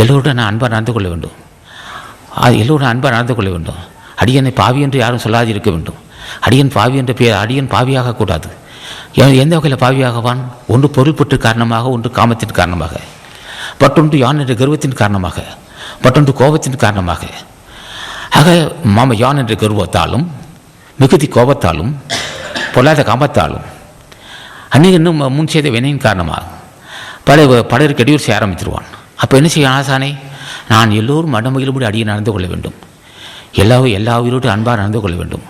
எல்லோருடன் நான் அன்பாக நடந்து கொள்ள வேண்டும், எல்லோரும் அன்பாக நடந்து கொள்ள வேண்டும். அடியனை பாவி என்று யாரும் சொல்லாது இருக்க வேண்டும். அடியன் பாவி என்ற பேர் அடியன் பாவியாகக்கூடாது. எந்த வகையில் பாவியாகவான்? ஒன்று பொருள்பற்று காரணமாக, ஒன்று காமத்தின் காரணமாக, மற்றொன்று யான் என்ற கர்வத்தின் காரணமாக, மற்றொன்று கோபத்தின் காரணமாக. ஆக யான் என்ற கர்வத்தாலும், மிகுதி கோபத்தாலும், பொல்லாத காமத்தாலும், அன்னைக்கு இன்னும் முன் செய்த வினையின் காரணமாக பலருக்கு இடையூறு செய்ய ஆரம்பிச்சிருவான். அப்போ என்ன செய்ய ஆசானை? நான் எல்லோரும் மடமகிழும்படி அடியை நடந்து கொள்ள வேண்டும், எல்லா உயிரோடு அன்பாக நடந்து கொள்ள வேண்டும்,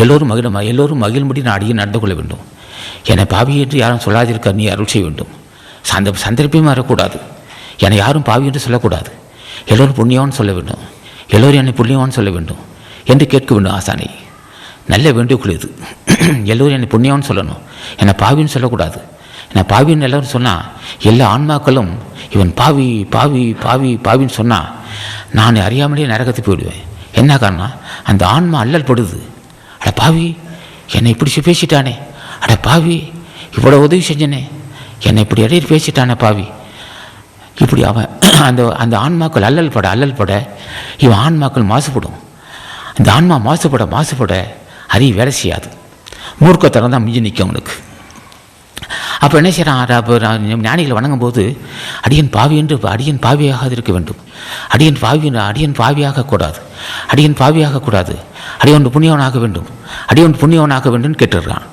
எல்லோரும் மகிழும்படி நான் அடியை நடந்து கொள்ள வேண்டும், என்னை பாவி என்று யாரும் சொல்லாதிருக்க நீ அருள் செய்ய வேண்டும். சந்தர்ப்பமே வரக்கூடாது, என்னை யாரும் பாவி என்று சொல்லக்கூடாது, எல்லோரும் புண்ணியவான் சொல்ல வேண்டும், எல்லோரும் என்னை புண்ணியவான் சொல்ல வேண்டும் என்று கேட்க வேண்டும் ஆசானை. நல்ல வேண்டுகோள் இது. எல்லோரும் என்னை புண்ணியவான் சொல்லணும், என்னை பாவின்னு சொல்லக்கூடாது. என்னை பாவின்னு எல்லோரும் சொன்னால் எல்லா ஆன்மாக்களும் இவன் பாவி பாவி பாவி பாவின்னு சொன்னால் நான் அறியாமலே நரகத்துக்கு போயிடுவேன். என்ன காரணம்? அந்த ஆன்மா அல்லல் படுது. அட பாவி, என்னை இப்படி பேசிட்டானே, அட பாவி இவ்வளோ உதவி செஞ்சனே, என்னை இப்படி இடையில் பேசிட்டானே பாவி, இப்படி அவன் அந்த ஆன்மாக்கள் அல்லல் பட இவன் ஆன்மாக்கள் மாசுபடும். இந்த ஆன்மா மாசுபட அறிவு வேலை செய்யாது, மூர்க்கத்தனம் தான் மிஞ்சி நிற்கும் அவனுக்கு. அப்போ என்ன செய்கிறான்? அப்போ ஞானிகளை வணங்கும் போது அடியன் பாவி என்று அடியன் பாவியாக இருக்க வேண்டும், அடியன் பாவியாகக்கூடாது, அடியன் புண்ணியவனாக வேண்டும், அடியன் புண்ணியவனாக வேண்டும் கேட்டுடுறான்.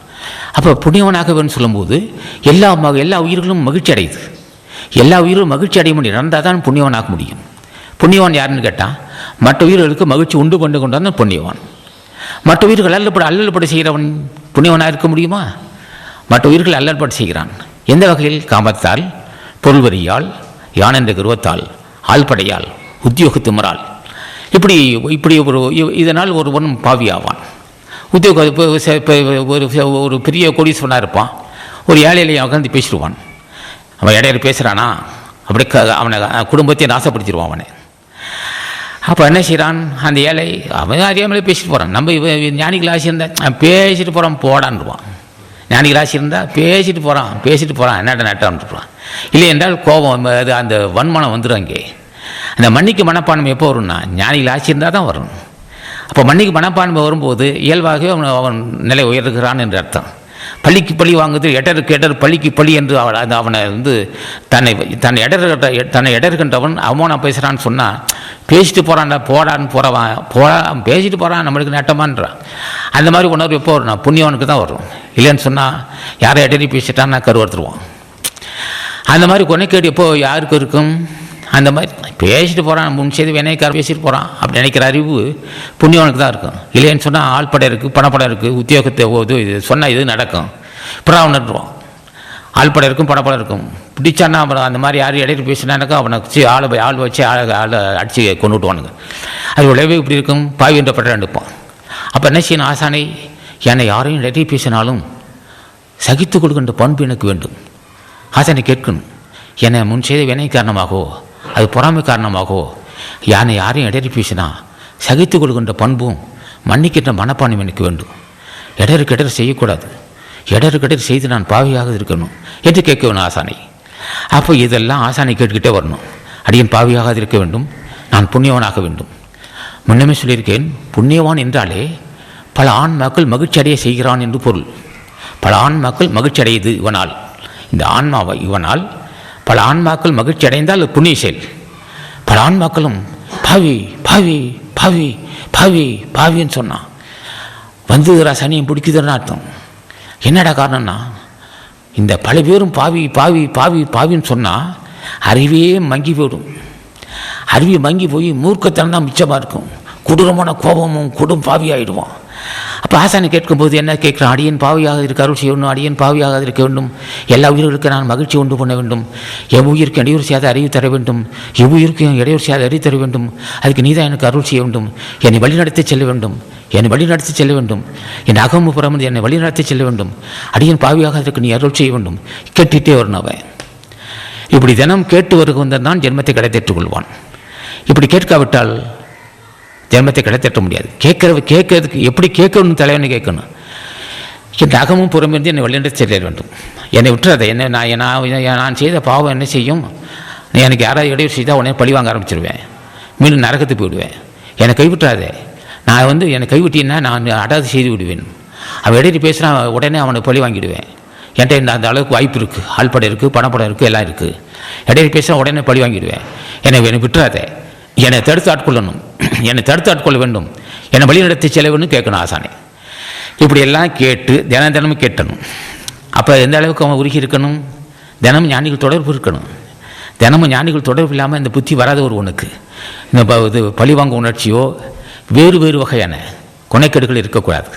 அப்போ புண்ணியவனாக வேண்டும் சொல்லும்போது எல்லா உயிர்களும் மகிழ்ச்சி அடையுது. எல்லா உயிரும் மகிழ்ச்சி அடைய முடியும், நடந்தால் தான் புண்ணியவனாக முடியும். புண்ணியவான் யாருன்னு கேட்டால் மற்ற உயிர்களுக்கு மகிழ்ச்சி உண்டு கொண்டான் புண்ணியவான். மற்ற உயிர்கள் அல்லல்பட செய்கிறவன் புண்ணியவனாக இருக்க முடியுமா? மற்ற உயிர்கள் அல்லல்பட செய்கிறான். எந்த வகையில்? காமத்தால், பொருள்வரியால், யான் என்ற கர்வத்தால், ஆள்படையால், உத்தியோக திமிரால், இப்படி இதனால் ஒருவன் பாவியாவான். ஒரு பெரிய கோடீஸ்வரனாக இருப்பான், ஒரு ஏழையிலையும் உட்காந்து பேசிடுவான். அவன் இடையில பேசுகிறானா அப்படி அவனை குடும்பத்தையும் நாசப்படுத்திடுவான் அவனை. அப்போ என்ன செய்கிறான்? அந்த ஏழை அவன் அறியாமலே பேசிட்டு போகிறான். நம்ம ஞானிகள் ஆசி இருந்தால் பேசிட்டு போகிறான் போடான்டுவான். ஞானிகள் ஆசி இருந்தால் பேசிட்டு போகிறான் நட்டான்ட்டுருவான். இல்லை என்றால் கோபம், அது அந்த வன்மனம் வந்துடும். அங்கே அந்த மன்னிக்கு மனப்பான்மை எப்போ வரும்னா ஞானிகள் ஆசி இருந்தால் தான் வரும். அப்போ மன்னிக்கு மனப்பான்மை வரும்போது இயல்பாகவே அவன் நிலை உயர்கிறான் என்று அர்த்தம். பள்ளிக்கு பள்ளி வாங்குது, எடருக்கு பள்ளிக்கு பள்ளி என்று அவனை தன்னை எடர்கின்றவன் அவமானம் பேசுகிறான்னு சொன்னால் பேசிட்டு போகிறான் பேசிட்டு போகிறான் நம்மளுக்கு நட்டமான்றான். அந்த மாதிரி உணர்வு எப்போ வரும்? புண்ணியவனுக்கு தான் வரும். இல்லைன்னு சொன்னால் யாரை எடரி பேசிட்டான்னா கருவறுத்துருவான். அந்த மாதிரி கொனைக்கேடு எப்போ யாருக்கு இருக்கும்? அந்த மாதிரி பேசிட்டு போகிறான், முன் செய்து வினைக்கார பேசிட்டு போகிறான் அப்படி நினைக்கிற அறிவு புண்ணியவனுக்கு தான் இருக்கும். இல்லைன்னு சொன்னால் ஆள் படம் இருக்குது, பணப்படம் இருக்குது, உத்தியோகத்தை இது சொன்னால் இது நடக்கும், புறாவன்னுருவான். ஆள் படம் இருக்கும், பணப்படம் இருக்கும், பிடிச்சான்னா அப்புறம் அந்த மாதிரி யாரும் இடையில பேசினானாக்கா அவனை வச்சு ஆள் வச்சு ஆளை அடித்து கொண்டு விட்டுவானுங்க. அது விளைவு இப்படி இருக்கும், பாவி என்ற படம் எடுப்பான். அப்போ என்ன செய்யணும்? ஆசானை, என்னை யாரையும் இடையே பேசினாலும் சகித்து கொடுக்கின்ற பண்பு எனக்கு வேண்டும். ஆசானை கேட்கணும், என்னை முன் செய்த வினை காரணமாகவோ அது பொறாமை காரணமாகவோ யாரையும் இடையே பேசினா சகித்து கொடுக்கின்ற பண்பும் மன்னிக்கின்ற மனப்பான்மை எனக்கு வேண்டும். இடருக்கு செய்யக்கூடாது, இடருக்கு செய்து நான் பாவியாக இருக்கணும் என்று கேட்க வேணும் ஆசானை. அப்போ இதெல்லாம் ஆசானை கேட்டுக்கிட்டே வரணும். அடியன் பாவியாக இருக்க வேண்டும், நான் புண்ணியவனாக வேண்டும். முன்னமே சொல்லியிருக்கேன், புண்ணியவான் என்றாலே பல ஆன்மாக்கள் மகிழ்ச்சி அடைய செய்கிறான் என்று பொருள். பல ஆன்மாக்கள் மகிழ்ச்சி அடையுது இவனால், இந்த ஆன்மாவை இவனால் பல ஆன்மாக்கள் மகிழ்ச்சி அடைந்தால் புண்ணிய செயல். பல ஆன்மாக்களும் பாவி பாவி பாவி பாவி பாவின்னு சொன்னான், வந்துகிற சனியும் பிடிக்குதுன்னு அர்த்தம். என்னடா காரணம்னா, இந்த பல பேரும் பாவி பாவி பாவி பாவின்னு சொன்னால் அறிவே மங்கி போயிடும். அறிவு மங்கி போய் மூர்க்கத்தனம் தான் மிச்சமாக இருக்கும், கொடூரமான கோபமும் கொடும் பாவி ஆகிடுவான். அப்போ ஆசானை கேட்கும்போது என்ன கேட்குறான்? அடியன் பாவியாக இருக்க அருள் செய்யணும், அடியன் பாவியாக இருக்க வேண்டும், எல்லா உயிர்களுக்கு நான் மகிழ்ச்சி உண்டு பண்ண வேண்டும், எவ்வுயிருக்கு இடையூறு செய்யாத அறிவு தர வேண்டும், எவ்வுயிருக்கும் இடையூறு செய்யாத அறிவு தர வேண்டும், அதுக்கு நீதான் எனக்கு அருள் செய்ய வேண்டும், என்னை வழிநடத்தி செல்ல வேண்டும் என்னை வழிநடத்தி செல்ல வேண்டும். என் அகமும் புறமும் என்னை வழிநடத்தி செல்ல வேண்டும். அடியன் பாவியாக அதற்கு நீ அருள் செய்ய வேண்டும். கேட்டுகிட்டே வரணும். அவன் இப்படி தினம் கேட்டு வருகின்றான் தான் ஜென்மத்தை கிடைத்தேற்றுக் கொள்வான். இப்படி கேட்காவிட்டால் ஜென்மத்தை கிடைத்தேற்ற முடியாது. கேட்கறதுக்கு எப்படி கேட்கணும், தலைவனை கேட்கணும். என் அகமும் புறமிருந்து என்னை வழிநடத்தி செல்ல வேண்டும். என்னை விட்டுறதை என்ன நான் செய்த பாவம் என்ன செய்யும்? எனக்கு யாராவது இடையூறு செய்தால் உடனே பழி வாங்க ஆரம்பிச்சிருவேன். மீண்டும் நரகத்துக்கு போயிடுவேன். என்னை கைவிட்டுறாதே. நான் என்னை கைவிட்டீங்கன்னா நான் அடாது செய்து விடுவேன். அவன் இடையில பேசுனா உடனே அவனை பழி வாங்கிடுவேன். என்கிட்ட அந்த அளவுக்கு வாய்ப்பு இருக்குது. ஆள்படம் இருக்குது, பணப்படம் இருக்குது, எல்லாம் இருக்குது. இடையில பேசினா உடனே பழி வாங்கிடுவேன். என்னை விட்டுறாதே. என்னை தடுத்து ஆட்கொள்ளணும். என்னை தடுத்து ஆட்கொள்ள வேண்டும். என்னை வழிநடத்தி செலவுன்னு கேட்கணும் ஆசானே. இப்படியெல்லாம் கேட்டு தினமும் கேட்டணும். அப்போ எந்த அளவுக்கு அவன் உருகி இருக்கணும்? தினமும் ஞானிகள் தொடர்பு இருக்கணும். தினமும் ஞானிகள் தொடர்பு இல்லாமல் இந்த புத்தி வராத ஒருவனுக்கு இந்த இது பழிவாங்க உணர்ச்சியோ வேறு வேறு வகையான கொனைக்கேடுகள் இருக்கக்கூடாது.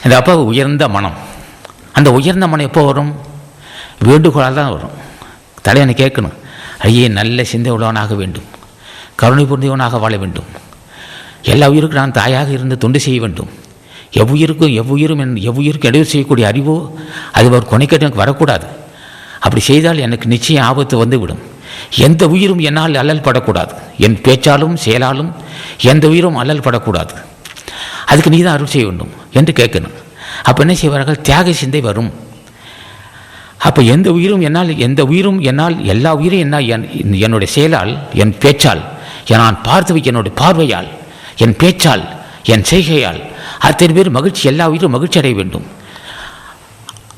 இந்த அப்போ உயர்ந்த மனம், அந்த உயர்ந்த மனம் எப்போ வரும்? வேண்டுகோளால் தான் வரும். தலைவனை கேட்கணும். ஐயே, நல்ல சிந்தை உள்ளவனாக வேண்டும், கருணை புரிந்தவனாக வாழ வேண்டும், எல்லா உயிருக்கும் நான் தாயாக இருந்து தொண்டு செய்ய வேண்டும், எவ்வுயிருக்கு இடையூறு செய்யக்கூடிய அறிவோ அது ஒரு கொனைக்கேடு எனக்கு வரக்கூடாது. அப்படி செய்தால் எனக்கு நிச்சயம் ஆபத்து வந்துவிடும். எந்த உயிரும் என்னால் அல்லல் படக்கூடாது. என் பேச்சாலும் செயலாலும் எந்த உயிரும் அல்லல் படக்கூடாது. அதுக்கு நீ தான் அருள் செய்ய வேண்டும் என்று கேட்கணும். அப்போ என்ன செய்வார்கள்? தியாக சிந்தை வரும். அப்போ எந்த உயிரும் என்னால் எல்லா உயிரும் என்னால் என்னுடைய செயலால், என் பேச்சால், நான் பார்த்து என்னுடைய பார்வையால், என் பேச்சால், என் செய்கையால் அத்தனை பேர் மகிழ்ச்சி, எல்லா உயிரும் மகிழ்ச்சி அடைய வேண்டும்.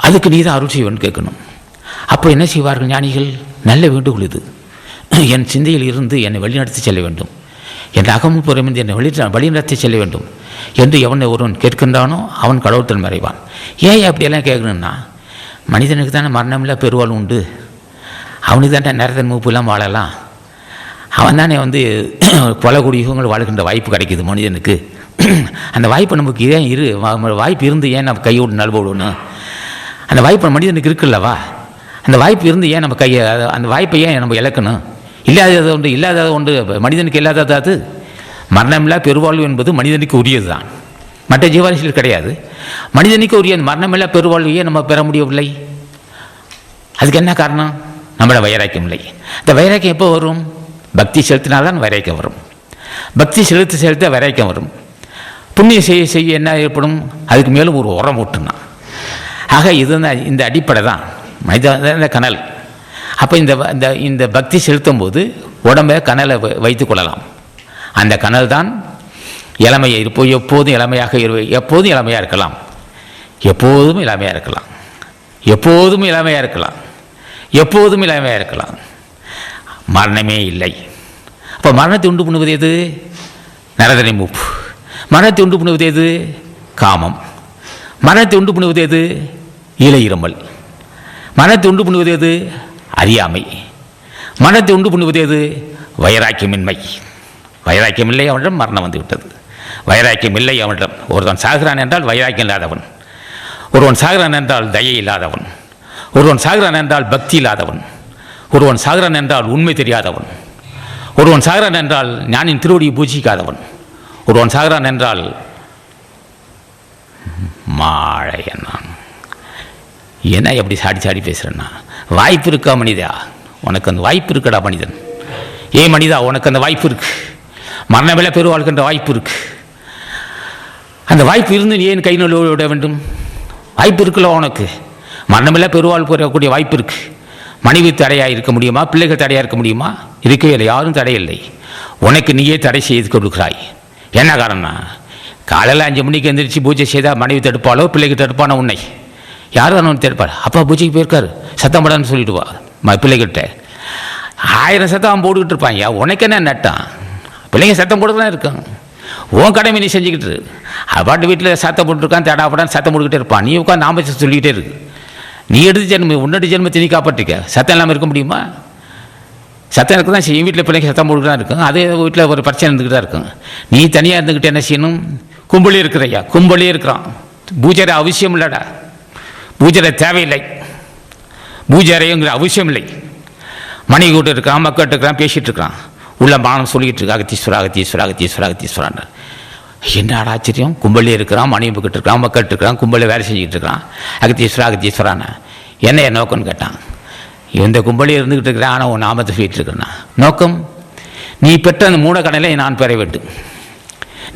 அதுக்கு நீ தான் அருள் செய்வேன்னு கேட்கணும். அப்போ என்ன செய்வார்கள் ஞானிகள்? நல்ல வேண்டுகோள் இது. என் சிந்தையில் இருந்து என்னை வழிநடத்தி செல்ல வேண்டும், என் அகமும் புறமிருந்து என்னை வழிநடத்தி செல்ல வேண்டும் என்று எவனை ஒருவன் கேட்கின்றானோ அவன் கடவுள்தன் மறைவான். ஏன் அப்படியெல்லாம் கேட்கணுன்னா, மனிதனுக்கு தானே மரணமில்லை பெருவாள் உண்டு. அவனுக்கு தானே நிறத்தன் மூப்புலாம் வாழலாம். அவன் தானே பல கோடி யுகங்கள் வாழ்கின்ற வாய்ப்பு கிடைக்கிது மனிதனுக்கு. அந்த வாய்ப்பு நமக்கு ஏன் வாய்ப்பு இருந்து ஏன் நம்ம கையோடு நல்வோடணும்? அந்த வாய்ப்பு மனிதனுக்கு இருக்குல்லவா? அந்த வாய்ப்பு இருந்து ஏன் நம்ம அந்த வாய்ப்பை ஏன் நம்ம இழக்கணும்? இல்லாதது ஒன்று மனிதனுக்கு இல்லாதது. அது மரணமில்லா பெருவாழ்வு என்பது மனிதனுக்கு உரியது தான், மற்ற ஜீவராசிகள் கிடையாது. மனிதனுக்கு உரிய மரணமில்லா பெருவாழ்வையே நம்ம பெற முடியவில்லை. அதுக்கு என்ன காரணம்? நம்மளோட வைராக்கியம் இல்லை. இந்த வைராக்கியம் எப்போ வரும்? பக்தி செலுத்தினால்தான் வைராக்கியம் வரும். பக்தி செலுத்த வைராக்கியம் வரும். புண்ணியம் செய்ய என்ன ஏற்படும்? அதுக்கு மேலும் ஒரு உரம் ஊட்டுனா. ஆக இதுதான் இந்த அடிப்படை தான் மனித கனல். அப்போ இந்த பக்தி செலுத்தும் போது உடம்பை கனலை வைத்து கொள்ளலாம். அந்த கனல் தான் இளமையை எப்போதும் இளமையாக இருக்கலாம். எப்போதும் இளமையாக இருக்கலாம். எப்போதும் இளமையாக இருக்கலாம். எப்போதும் இளமையாக இருக்கலாம். மரணமே இல்லை. அப்போ மரணத்தை உண்டு பண்ணுவது எது? நரதனை மூப்பு. மரணத்தை உண்டு பண்ணுவது எது? காமம். மரணத்தை உண்டு பண்ணுவது எது? இலையிரமல். மரணத்தை உண்டு பண்ணுவது எது? அறியாமை. மரணத்தை உண்டு பண்ணுவது எது? வைராக்கியமின்மை. வைராக்கியம் இல்லை அவனிடம் மரணம் வந்து விட்டது. வைராக்கியம் இல்லை அவனிடம். ஒருவன் சாகிறான் என்றால் வைராக்கியம் இல்லாதவன். ஒருவன் சாகிறான் என்றால் தயை இல்லாதவன். ஒருவன் சாகிறான் என்றால் பக்தி இல்லாதவன். ஒருவன் சாகிறான் என்றால் உண்மை தெரியாதவன். ஒருவன் சாகிறான் என்றால் ஞானின் திருவடியை பூஜிக்காதவன். ஒருவன் சாகிறான் என்றால் மாழையன். நான் என்ன எப்படி சாடி பேசுகிறேன்னா, வாய்ப்பு இருக்கா மனிதா? உனக்கு அந்த வாய்ப்பு இருக்குடா மனிதன். ஏன் மனிதா, உனக்கு அந்த வாய்ப்பு இருக்கு. மரணமில்லை பெருவாழ்கின்ற வாய்ப்பு இருக்கு. அந்த வாய்ப்பு இருந்து நீ ஏன் கை நழுவ விட வேண்டும்? வாய்ப்பு இருக்குல்ல உனக்கு. மரணமில்லை பெருவாழ் போகக்கூடிய வாய்ப்பு இருக்கு. மனைவி தடையாக இருக்க முடியுமா? பிள்ளைகள் தடையாக இருக்க முடியுமா? இருக்கவே இல்லை. யாரும் தடையில்லை. உனக்கு நீயே தடை செய்து கொடுக்குறாய். என்ன காரணம்னா, காலையில் 5 மணிக்கு எந்திரிச்சு பூஜை செய்தால் மனைவி தடுப்பாலோ பிள்ளைக்கு தடுப்பானோ உன்னை யாரும் அவன் தடுப்பார். அப்பா பூஜைக்கு போயிருக்காரு, சத்தம் போடான்னு சொல்லிவிடுவா பிள்ளைகிட்ட. 1000 சத்தம் அவன் போட்டுக்கிட்டு இருப்பான். உனக்கு என்ன நட்டான்? பிள்ளைங்க சத்தம் போட்டு தான் இருக்கான். உன் கடமை நீ செஞ்சுக்கிட்டு அப்பாட்டு வீட்டில் சத்தம் போட்டுருக்கான், தடாப்படான்னு சத்தம் போட்டுக்கிட்டே இருப்பான். நீ உட்காந்து நாம சொல்லிக்கிட்டே இருக்கு. நீ எடுத்து ஜென்மம் உன்னோட ஜென்மத்தை நீ காப்பாற்றிக்க. சத்தம் இல்லாமல் இருக்க முடியுமா? சத்தம் இருக்க தான் செய்யும். வீட்டில் பிள்ளைங்க சத்தம் போட்டுக்கிட்டு தான் இருக்கும். அதே வீட்டில் ஒரு பிரச்சனை இருந்துக்கிட்டு தான் இருக்கும். நீ தனியாக இருந்துக்கிட்டு என்ன செய்யணும்? கும்பலே இருக்கிறையா, கும்பலே இருக்கிறான். பூஜை அவசியம் இல்லைடா. பூஜை தேவையில்லை. பூஜை அறையுங்கிற அவசியம் இல்லை. மணி கூட்டு இருக்கிறான், மக்கள் இருக்கிறான், பேசிகிட்டு இருக்கிறான். உள்ள மானம் சொல்லிக்கிட்டு இருக்கா, அகத்தீஸ்வரா அகத்தீஸ்வரா அகத்தீஸ்வரா அகத்தீஸ்வரான். என்ன ஆச்சரியம், கும்பலே இருக்கிறான், மணியம்புக்கிட்டு இருக்கிறான், மக்கள் இருக்கிறான், கும்பலில் வேலை செஞ்சுக்கிட்டு இருக்கிறான், அகத்தீஸ்வரான்னு என்ன என் நோக்கம்னு கேட்டான். இந்த கும்பலே இருந்துக்கிட்டு இருக்கிறான், ஆனால் உன் நாமத்தை சொல்லிட்டு இருக்கிறான். நோக்கம், நீ பெற்ற அந்த மூலக்கடலை நான் பெற வேண்டும்,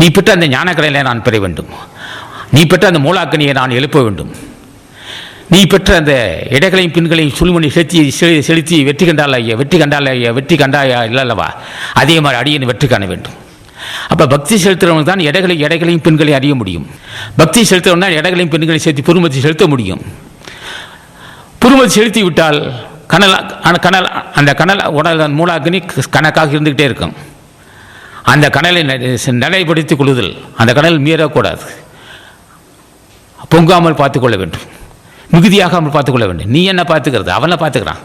நீ பெற்ற அந்த ஞானக்கடலை நான் பெற வேண்டும், நீ பெற்ற அந்த மூலாக்கனியை நான் எழுப்ப வேண்டும், நீ பெற்ற அந்த இடைகளையும் பின்களையும் சுழுமணி செலுத்தி வெற்றி கண்டாயா இல்லல்லவா, அதே மாதிரி அடியன் வெற்றி காண வேண்டும். அப்போ பக்தி செலுத்துறவங்க தான் இடைகளையும் பெண்களையும் அறிய முடியும். பக்தி செலுத்துறவங்க தான் இடைகளையும் பெண்களையும் சேர்த்து புருமத்தை செலுத்த முடியும். புருமத்தை செலுத்தி விட்டால் அந்த கனல் உடல் மூலாக்கினி கணக்காக இருந்துக்கிட்டே இருக்கும். அந்த கனலை நடைபடுத்திக் கொள்ளுதல், அந்த கனல் மீறக்கூடாது, பொங்காமல் பார்த்துக்கொள்ள வேண்டும், மிகுதியாகாமல் பார்த்துக்கொள்ள வேண்டும். நீ என்ன பார்த்துக்கிறது, அவனை பார்த்துக்கிறான்.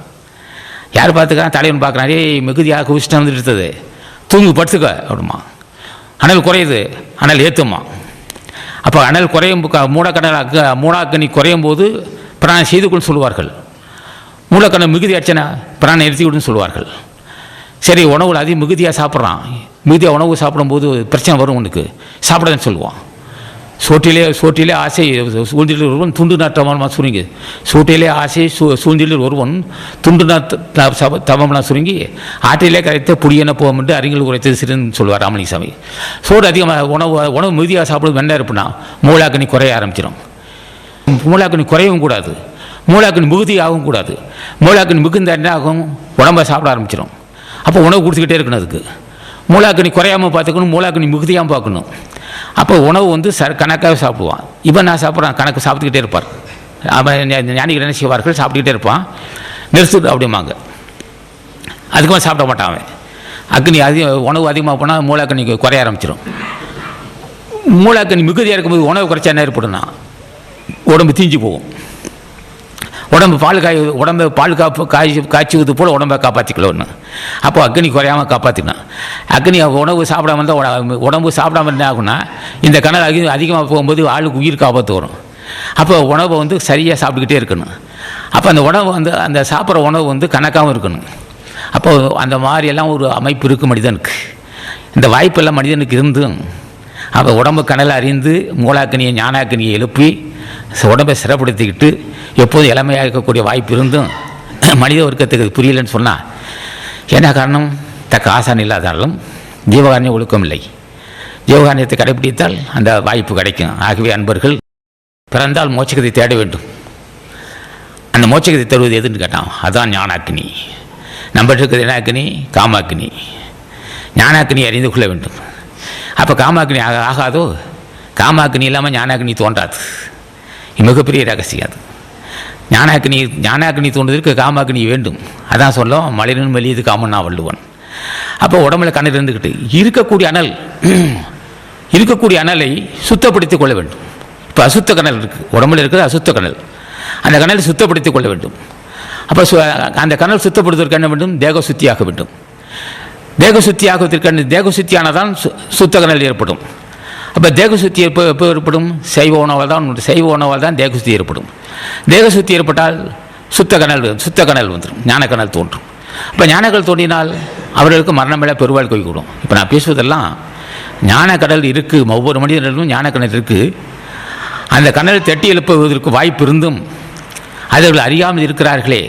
யார் பார்த்துக்கிறான், தலைவன் பார்க்குறான். மிகுதியாக குவிச்சிட்டு வந்துட்டு தூங்கு படுத்துக்க அப்படிமா. அனல் குறையுது, அனல் ஏற்றுமா. அப்போ அனல் குறையும் மூலாக்கனி குறையும் போது பிராணம் செய்து கொண்டு சொல்லுவார்கள். மூலக்கணல் மிகுதி ஆச்சுன்னா பிராணம் நிறுத்தி விடுன்னு சொல்லுவார்கள். சரி, உணவுல அதிகம் மிகுதியாக சாப்பிட்றான், மிகுதியாக உணவு சாப்பிடும்போது பிரச்சனை வரும், உனக்கு சாப்பிடன்னு சொல்லுவான். சோட்டிலே ஆசை சூழ்நிலை ஒருவன் துண்டு தவம்னா சுருங்கி, சூட்டிலே ஆசை சூழ்நிலை ஒருவன் துண்டு தவம்னா சுருங்கி ஆற்றிலே கரைத்த புடியன போகும் என்று அறிஞர்கள் உரைத்தது சிறுன்னு சொல்லுவார் ராமலிங்கசாமி. சோறு அதிகமாக உணவு மிகுதியாக சாப்பிடுவது என்ன இருப்புனா மூலாக்கனி குறைய ஆரம்பிச்சிடும். மூலாக்கனி குறையவும் கூடாது, மூலாக்கனி மிகுதியாகவும் கூடாது. மூலாக்கனி மிகுந்த என்ன ஆகும், உடம்பை சாப்பிட ஆரம்பிச்சிடும். அப்போ உணவு கொடுத்துக்கிட்டே இருக்கணும். அதுக்கு மூலாக்கனி குறையாமல் பார்த்துக்கணும், மூலாக்கனி மிகுதியாமல் பார்க்கணும். அப்போ உணவு கணக்காக சாப்பிடுவான். இவன் நான் சாப்பிட்றான் கணக்கு சாப்பிட்டுக்கிட்டே இருப்பார். அவன் ஞானிகள் என்ன செய்வார்கள், சாப்பிட்டுக்கிட்டே இருப்பான், நிறுத்து அப்படிம்பாங்க. அதுக்கு சாப்பிட மாட்டான் அவன். அக்னி உணவு அதிகமாக போனால் மூலாக்கனி குறைய ஆரம்பிச்சிடும். மூலாக்கனி மிகுதியாக இருக்கும்போது உணவு குறைச்சா என்ன ஏற்படும்னா உடம்பு தீஞ்சு போகும். உடம்பு பால் காய்ச்சுவது போல் உடம்பை காப்பாற்றிக்கலன்னு. அப்போ அக்னி குறையாமல் காப்பாற்றிக்கணும். அக்னி உணவு சாப்பிடாம இருந்தால் உடம்பு சாப்பிடாம என்ன ஆகுனா இந்த கனல் அதிகமாக போகும்போது ஆளுக்கு உயிருக்கு ஆபத்து வரும். அப்போ உணவை சரியாக சாப்பிட்டுக்கிட்டே இருக்கணும். அப்போ அந்த உணவு அந்த சாப்பிட்ற உணவு கணக்காகவும் இருக்கணும். அப்போ அந்த மாதிரியெல்லாம் ஒரு அமைப்பு இருக்குது மனிதனுக்கு. இந்த வாய்ப்பெல்லாம் மனிதனுக்கு இருந்தும் அப்போ உடம்பு கனலை அறிந்து மூலாக்கனியை ஞானாக்கனியை எழுப்பி உடம்பை சிறப்படுத்திக்கிட்டு எப்போதும் இளமையாக இருக்கக்கூடிய வாய்ப்பு இருந்தும் மனித வர்க்கத்துக்கு அது புரியலன்னு சொன்னால் என்ன காரணம், தக்க ஆசான் இல்லாதாலும் ஜீவகாரண்ய ஒழுக்கம் இல்லை. ஜீவகாரண்யத்தை கடைபிடித்தால் அந்த வாய்ப்பு கிடைக்கும். ஆகவே அன்பர்கள் பிறந்தால் மோட்சகத்தை தேட வேண்டும். அந்த மோட்சகத்தை தருவது எதுன்னு கேட்டான், அதுதான் ஞானாக்கினி. நம்மகிட்ட இருக்கிறது என்ன அக்னி, காமாக்கினி. ஞானாக்கினி அறிந்து கொள்ள வேண்டும். அப்போ காமாக்கினி ஆகாதோ, காமாக்கினி இல்லாமல் ஞானாக்கினி தோன்றாது. மிகப்பெரிய ரகசியம் அது. ஞானாக்கினி தோன்றதற்கு காமாக்கினி வேண்டும். அதான் சொல்லும் மலிரன் மெலியது காமன்னா வள்ளுவன். அப்போ உடம்புல கண்ணல் இருந்துக்கிட்டு இருக்கக்கூடிய அனலை சுத்தப்படுத்திக் கொள்ள வேண்டும். இப்போ அசுத்த கனல் இருக்குது, உடம்புல இருக்கிறது அசுத்த கனல். அந்த கனலை சுத்தப்படுத்திக் கொள்ள வேண்டும். அப்போ அந்த கனல் சுத்தப்படுத்துவதற்கு என்ன வேண்டும், தேக சுத்தியாக வேண்டும். தேக சுத்தியானதான் சுத்த கனல் ஏற்படும். அப்போ தேக சுத்தி எப்போ ஏற்படும், சைவ உணவால் தான் தேக சுத்தி ஏற்படும். தேக சுத்தி ஏற்பட்டால் சுத்த கனல் வந்துடும், ஞானக்கனல் தோன்றும். இப்போ ஞானக்கனல் தோன்றினால் அவர்களுக்கு மரணமில்லை பெருவாள் கொய்கூடும். இப்போ நான் பேசுவதெல்லாம் ஞானக்கடல் இருக்குது, ஒவ்வொரு மனிதர்களும் ஞானக்கனல் இருக்குது. அந்த கனல் தட்டி எழுப்புவதற்கு வாய்ப்பு இருந்தும் அவர்கள் அறியாமல் இருக்கிறார்களே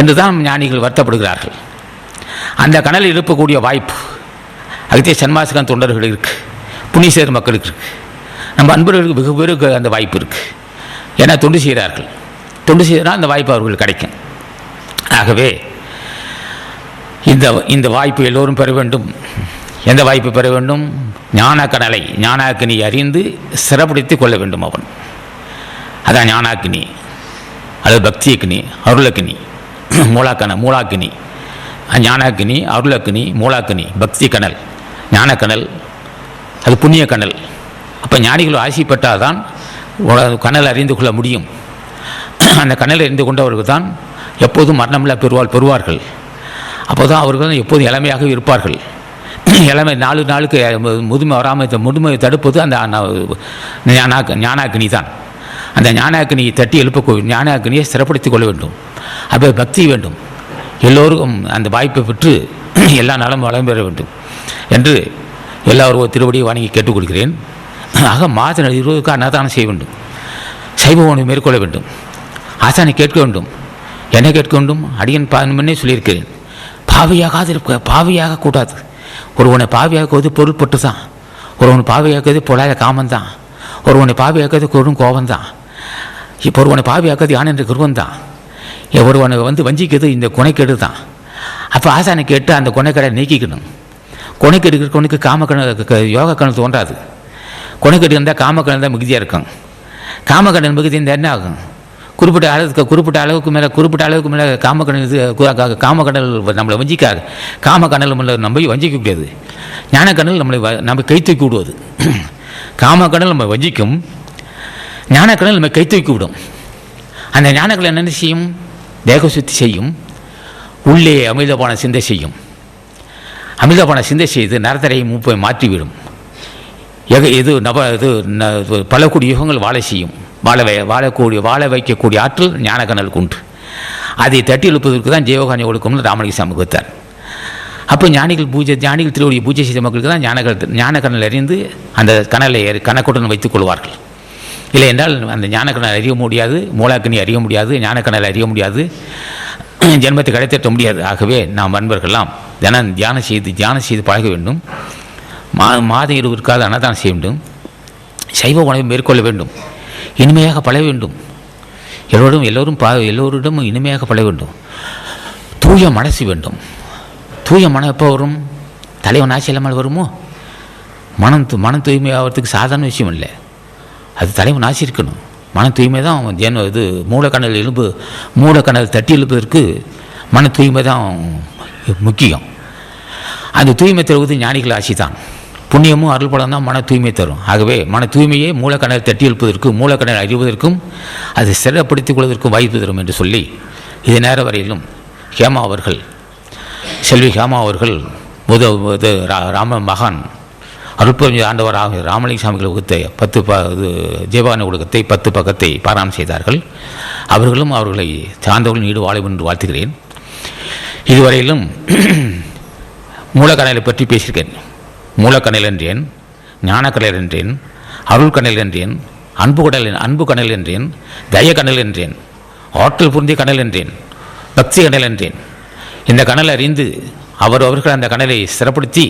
என்று தான் ஞானிகள் வருத்தப்படுகிறார்கள். அந்த கனல் எழுப்பக்கூடிய வாய்ப்பு அகத்திய சன்மாசகன் தொண்டர்கள் இருக்குது, புண்ணியசேர் மக்களுக்கு இருக்குது, நம்ம அன்பர்களுக்கு வெகு பேருக்கு அந்த வாய்ப்பு இருக்குது. ஏன்னா தொண்டு செய்கிறார்கள், தொண்டு செய்தால் அந்த வாய்ப்பு அவர்களுக்கு கிடைக்கும். ஆகவே இந்த வாய்ப்பு எல்லோரும் பெற வேண்டும். எந்த வாய்ப்பு பெற வேண்டும், ஞானக்கனலை ஞானாக்கினி அறிந்து சிறப்படுத்தி கொள்ள வேண்டும். அவன் அதான் ஞானாக்கினி, அது பக்தி அக்னி, அருளக்கினி, மூலாக்கினி, ஞானாக்கினி, அருளக்கினி, மூலாக்கினி, பக்தி கனல், ஞானக்கனல், அது புண்ணிய கனல். அப்போ ஞானிகள் ஆசைப்பட்டால் தான் கனல் அறிந்து கொள்ள முடியும். அந்த கனலை அறிந்து கொண்டவர்கள் தான் எப்போதும் மரணமில்லா பெறுவார்கள். அப்போ தான் அவர்கள் எப்போதும் இளமையாக இருப்பார்கள். இளமை நாளுக்கு முதுமை வராமல் முதுமையை தடுப்பது அந்த ஞானாக்கினி தான். அந்த ஞானாக்கினியை தட்டி ஞானாக்கினியை சிறப்படுத்திக் கொள்ள வேண்டும். அப்போ பக்தி வேண்டும். எல்லோருக்கும் அந்த வாய்ப்பை பெற்று எல்லா நலமும் வளம் பெற வேண்டும் என்று எல்லாரும் திருவடியை வணங்கி கேட்டுக்கொள்கிறேன். ஆக மாதம் 20க்கு அன்னதானம் செய்ய வேண்டும், சைவ உணவு மேற்கொள்ள வேண்டும், ஆசானை கேட்க வேண்டும். என்ன கேட்க வேண்டும்? அடியன் முன்னே சொல்லியிருக்கிறேன், பாவியாக கூடாது. ஒருவனை பாவியாக்குவது பொருள்பட்டு தான், ஒருவனை பாவியாக்குவது பொல்லாத காமந்தான், ஒருவனை பாவியாக்குவது கொடும் கோபந்தான், இப்போ ஒருவனை பாவியாக்குவது யான் என்ற குருவன் தான், ஒருவனை வஞ்சிக்கிறது இந்த குணைக்கேடு தான். அப்போ ஆசானை கேட்டு அந்த குணைக்கடை நீக்கிக்கணும். குணைக்கேடு இருக்கிறவனுக்கு யோக கணல் தோன்றாது. குணைக்கேடு இருந்தால் காமக்கணல் தான் மிகுதியாக இருக்கும். காமக்கணல் மிகுதி இருந்தால் என்ன ஆகும்? குறிப்பிட்ட அளவுக்கு மேலே காமக்கடல் நம்மளை வஞ்சிக்காது. காமக்கடல் நம்ம வஞ்சிக்க முடியாது. ஞானக்கடல் நம்ம கை தூக்கி விடுவது. காமக்கடல் நம்ம வஞ்சிக்கும், ஞானக்கடல் நம்ம கை தூக்கி விடும். அந்த ஞானக்கடல் என்ன செய்யும்? தேக சுத்தி செய்யும், உள்ளே அமிர்தபான சிந்தை செய்யும். அமிர்தபான சிந்தை செய்து நரத்தரையை மூப்பை மாற்றிவிடும். பல கோடி யுகங்கள் வாழ செய்யும். வாழ வைக்கக்கூடிய ஆற்றல் ஞானக்கணலுக்கு உண்டு. அதை தட்டி எழுப்பதற்கு தான் ஜீவகாணி ஒழுக்கம்னு ராமலிங்க சாமி கொடுத்தார். அப்போ ஞானிகள் திருவடியை பூஜை செய்த மக்களுக்கு தான் ஞானக்கணல் அறிந்து அந்த கணலை கணக்குடன் வைத்துக் கொள்வார்கள். இல்லை என்றால் அந்த ஞானக்கணல் அறிய முடியாது, மூலாக்கனி அறிய முடியாது, ஞானக்கணல் அறிய முடியாது, ஜென்மத்தை கடைத்தட்ட முடியாது. ஆகவே நாம் அன்பர்கள்லாம் தியானம் செய்து பழக வேண்டும். மாதம் 20க்காவது அன்னதானம் செய்ய வேண்டும், சைவ உணவை மேற்கொள்ள வேண்டும், இனிமையாக பழக வேண்டும். எல்லோரிடமும் இனிமையாக பழக வேண்டும். தூய மனசு வேண்டும். தூய மனம் எப்போ வரும்? தலைவன் ஆட்சி இல்லாமல் வருமோ? மனம் தூய்மை ஆகிறதுக்கு சாதாரண விஷயம் இல்லை. அது தலைவன் ஆட்சி இருக்கணும். மன தூய்மை தான் மூலக்கணல் தட்டி எழுப்பதற்கு மன தூய்மை தான் முக்கியம். அந்த தூய்மை தருவது ஞானிகள் ஆட்சி தான். புண்ணியமும் அருள் பலம் தான் மன தூய்மை தரும். ஆகவே மன தூய்மையே மூலக்கணல் தட்டி எழுப்பதற்கும் மூலக்கணல் அறிவதற்கும் அதை சிறப்படுத்திக் கொள்வதற்கும் வாய்ப்பு தரும் என்று சொல்லி, இது நேர வரையிலும் செல்வி ஹேமா அவர்கள் மகான் அருட்பெருஞ்சோதி ஆண்டவர் ராமலிங்க சாமிகள் வகுத்த ஜீவகாணி ஒழுக்கத்தை 10 பக்கத்தை பாராயணம் செய்தார்கள். அவர்களும் அவர்களை சார்ந்தவர்கள் நீடு வாழ என்று வாழ்த்துகிறேன். இதுவரையிலும் மூலக்கணலை பற்றி பேசியிருக்கேன். மூலக்கணல் என்றேன், ஞானக்கணல் என்றேன், அருள் கணல் என்றேன், அன்பு கணல் என்றேன், தய கணல் என்றேன், ஆற்றல் புரிந்திய கணல் என்றேன், பக்தி கணல் என்றேன். இந்த கணலை அறிந்து அவர்கள் அந்த கணலை சிறப்படுத்தி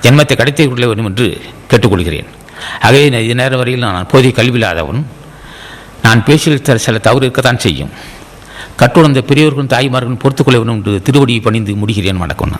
ஜென்மத்தை கடத்தி கொள்ள வேண்டும் என்று கேட்டுக்கொள்கிறேன். ஆகவே இது நேரம் வரையில் நான் போதிய கல்வியில்லாதவன். நான் பேசிய சில தவறு இருக்கத்தான் செய்யும். கட்டுணர்ந்த பெரியவர்களும் தாய்மார்களும் பொறுத்துக்கொள்ள வேண்டும் என்று திருவடியை பணிந்து முடிகிறேன். வணக்கம்.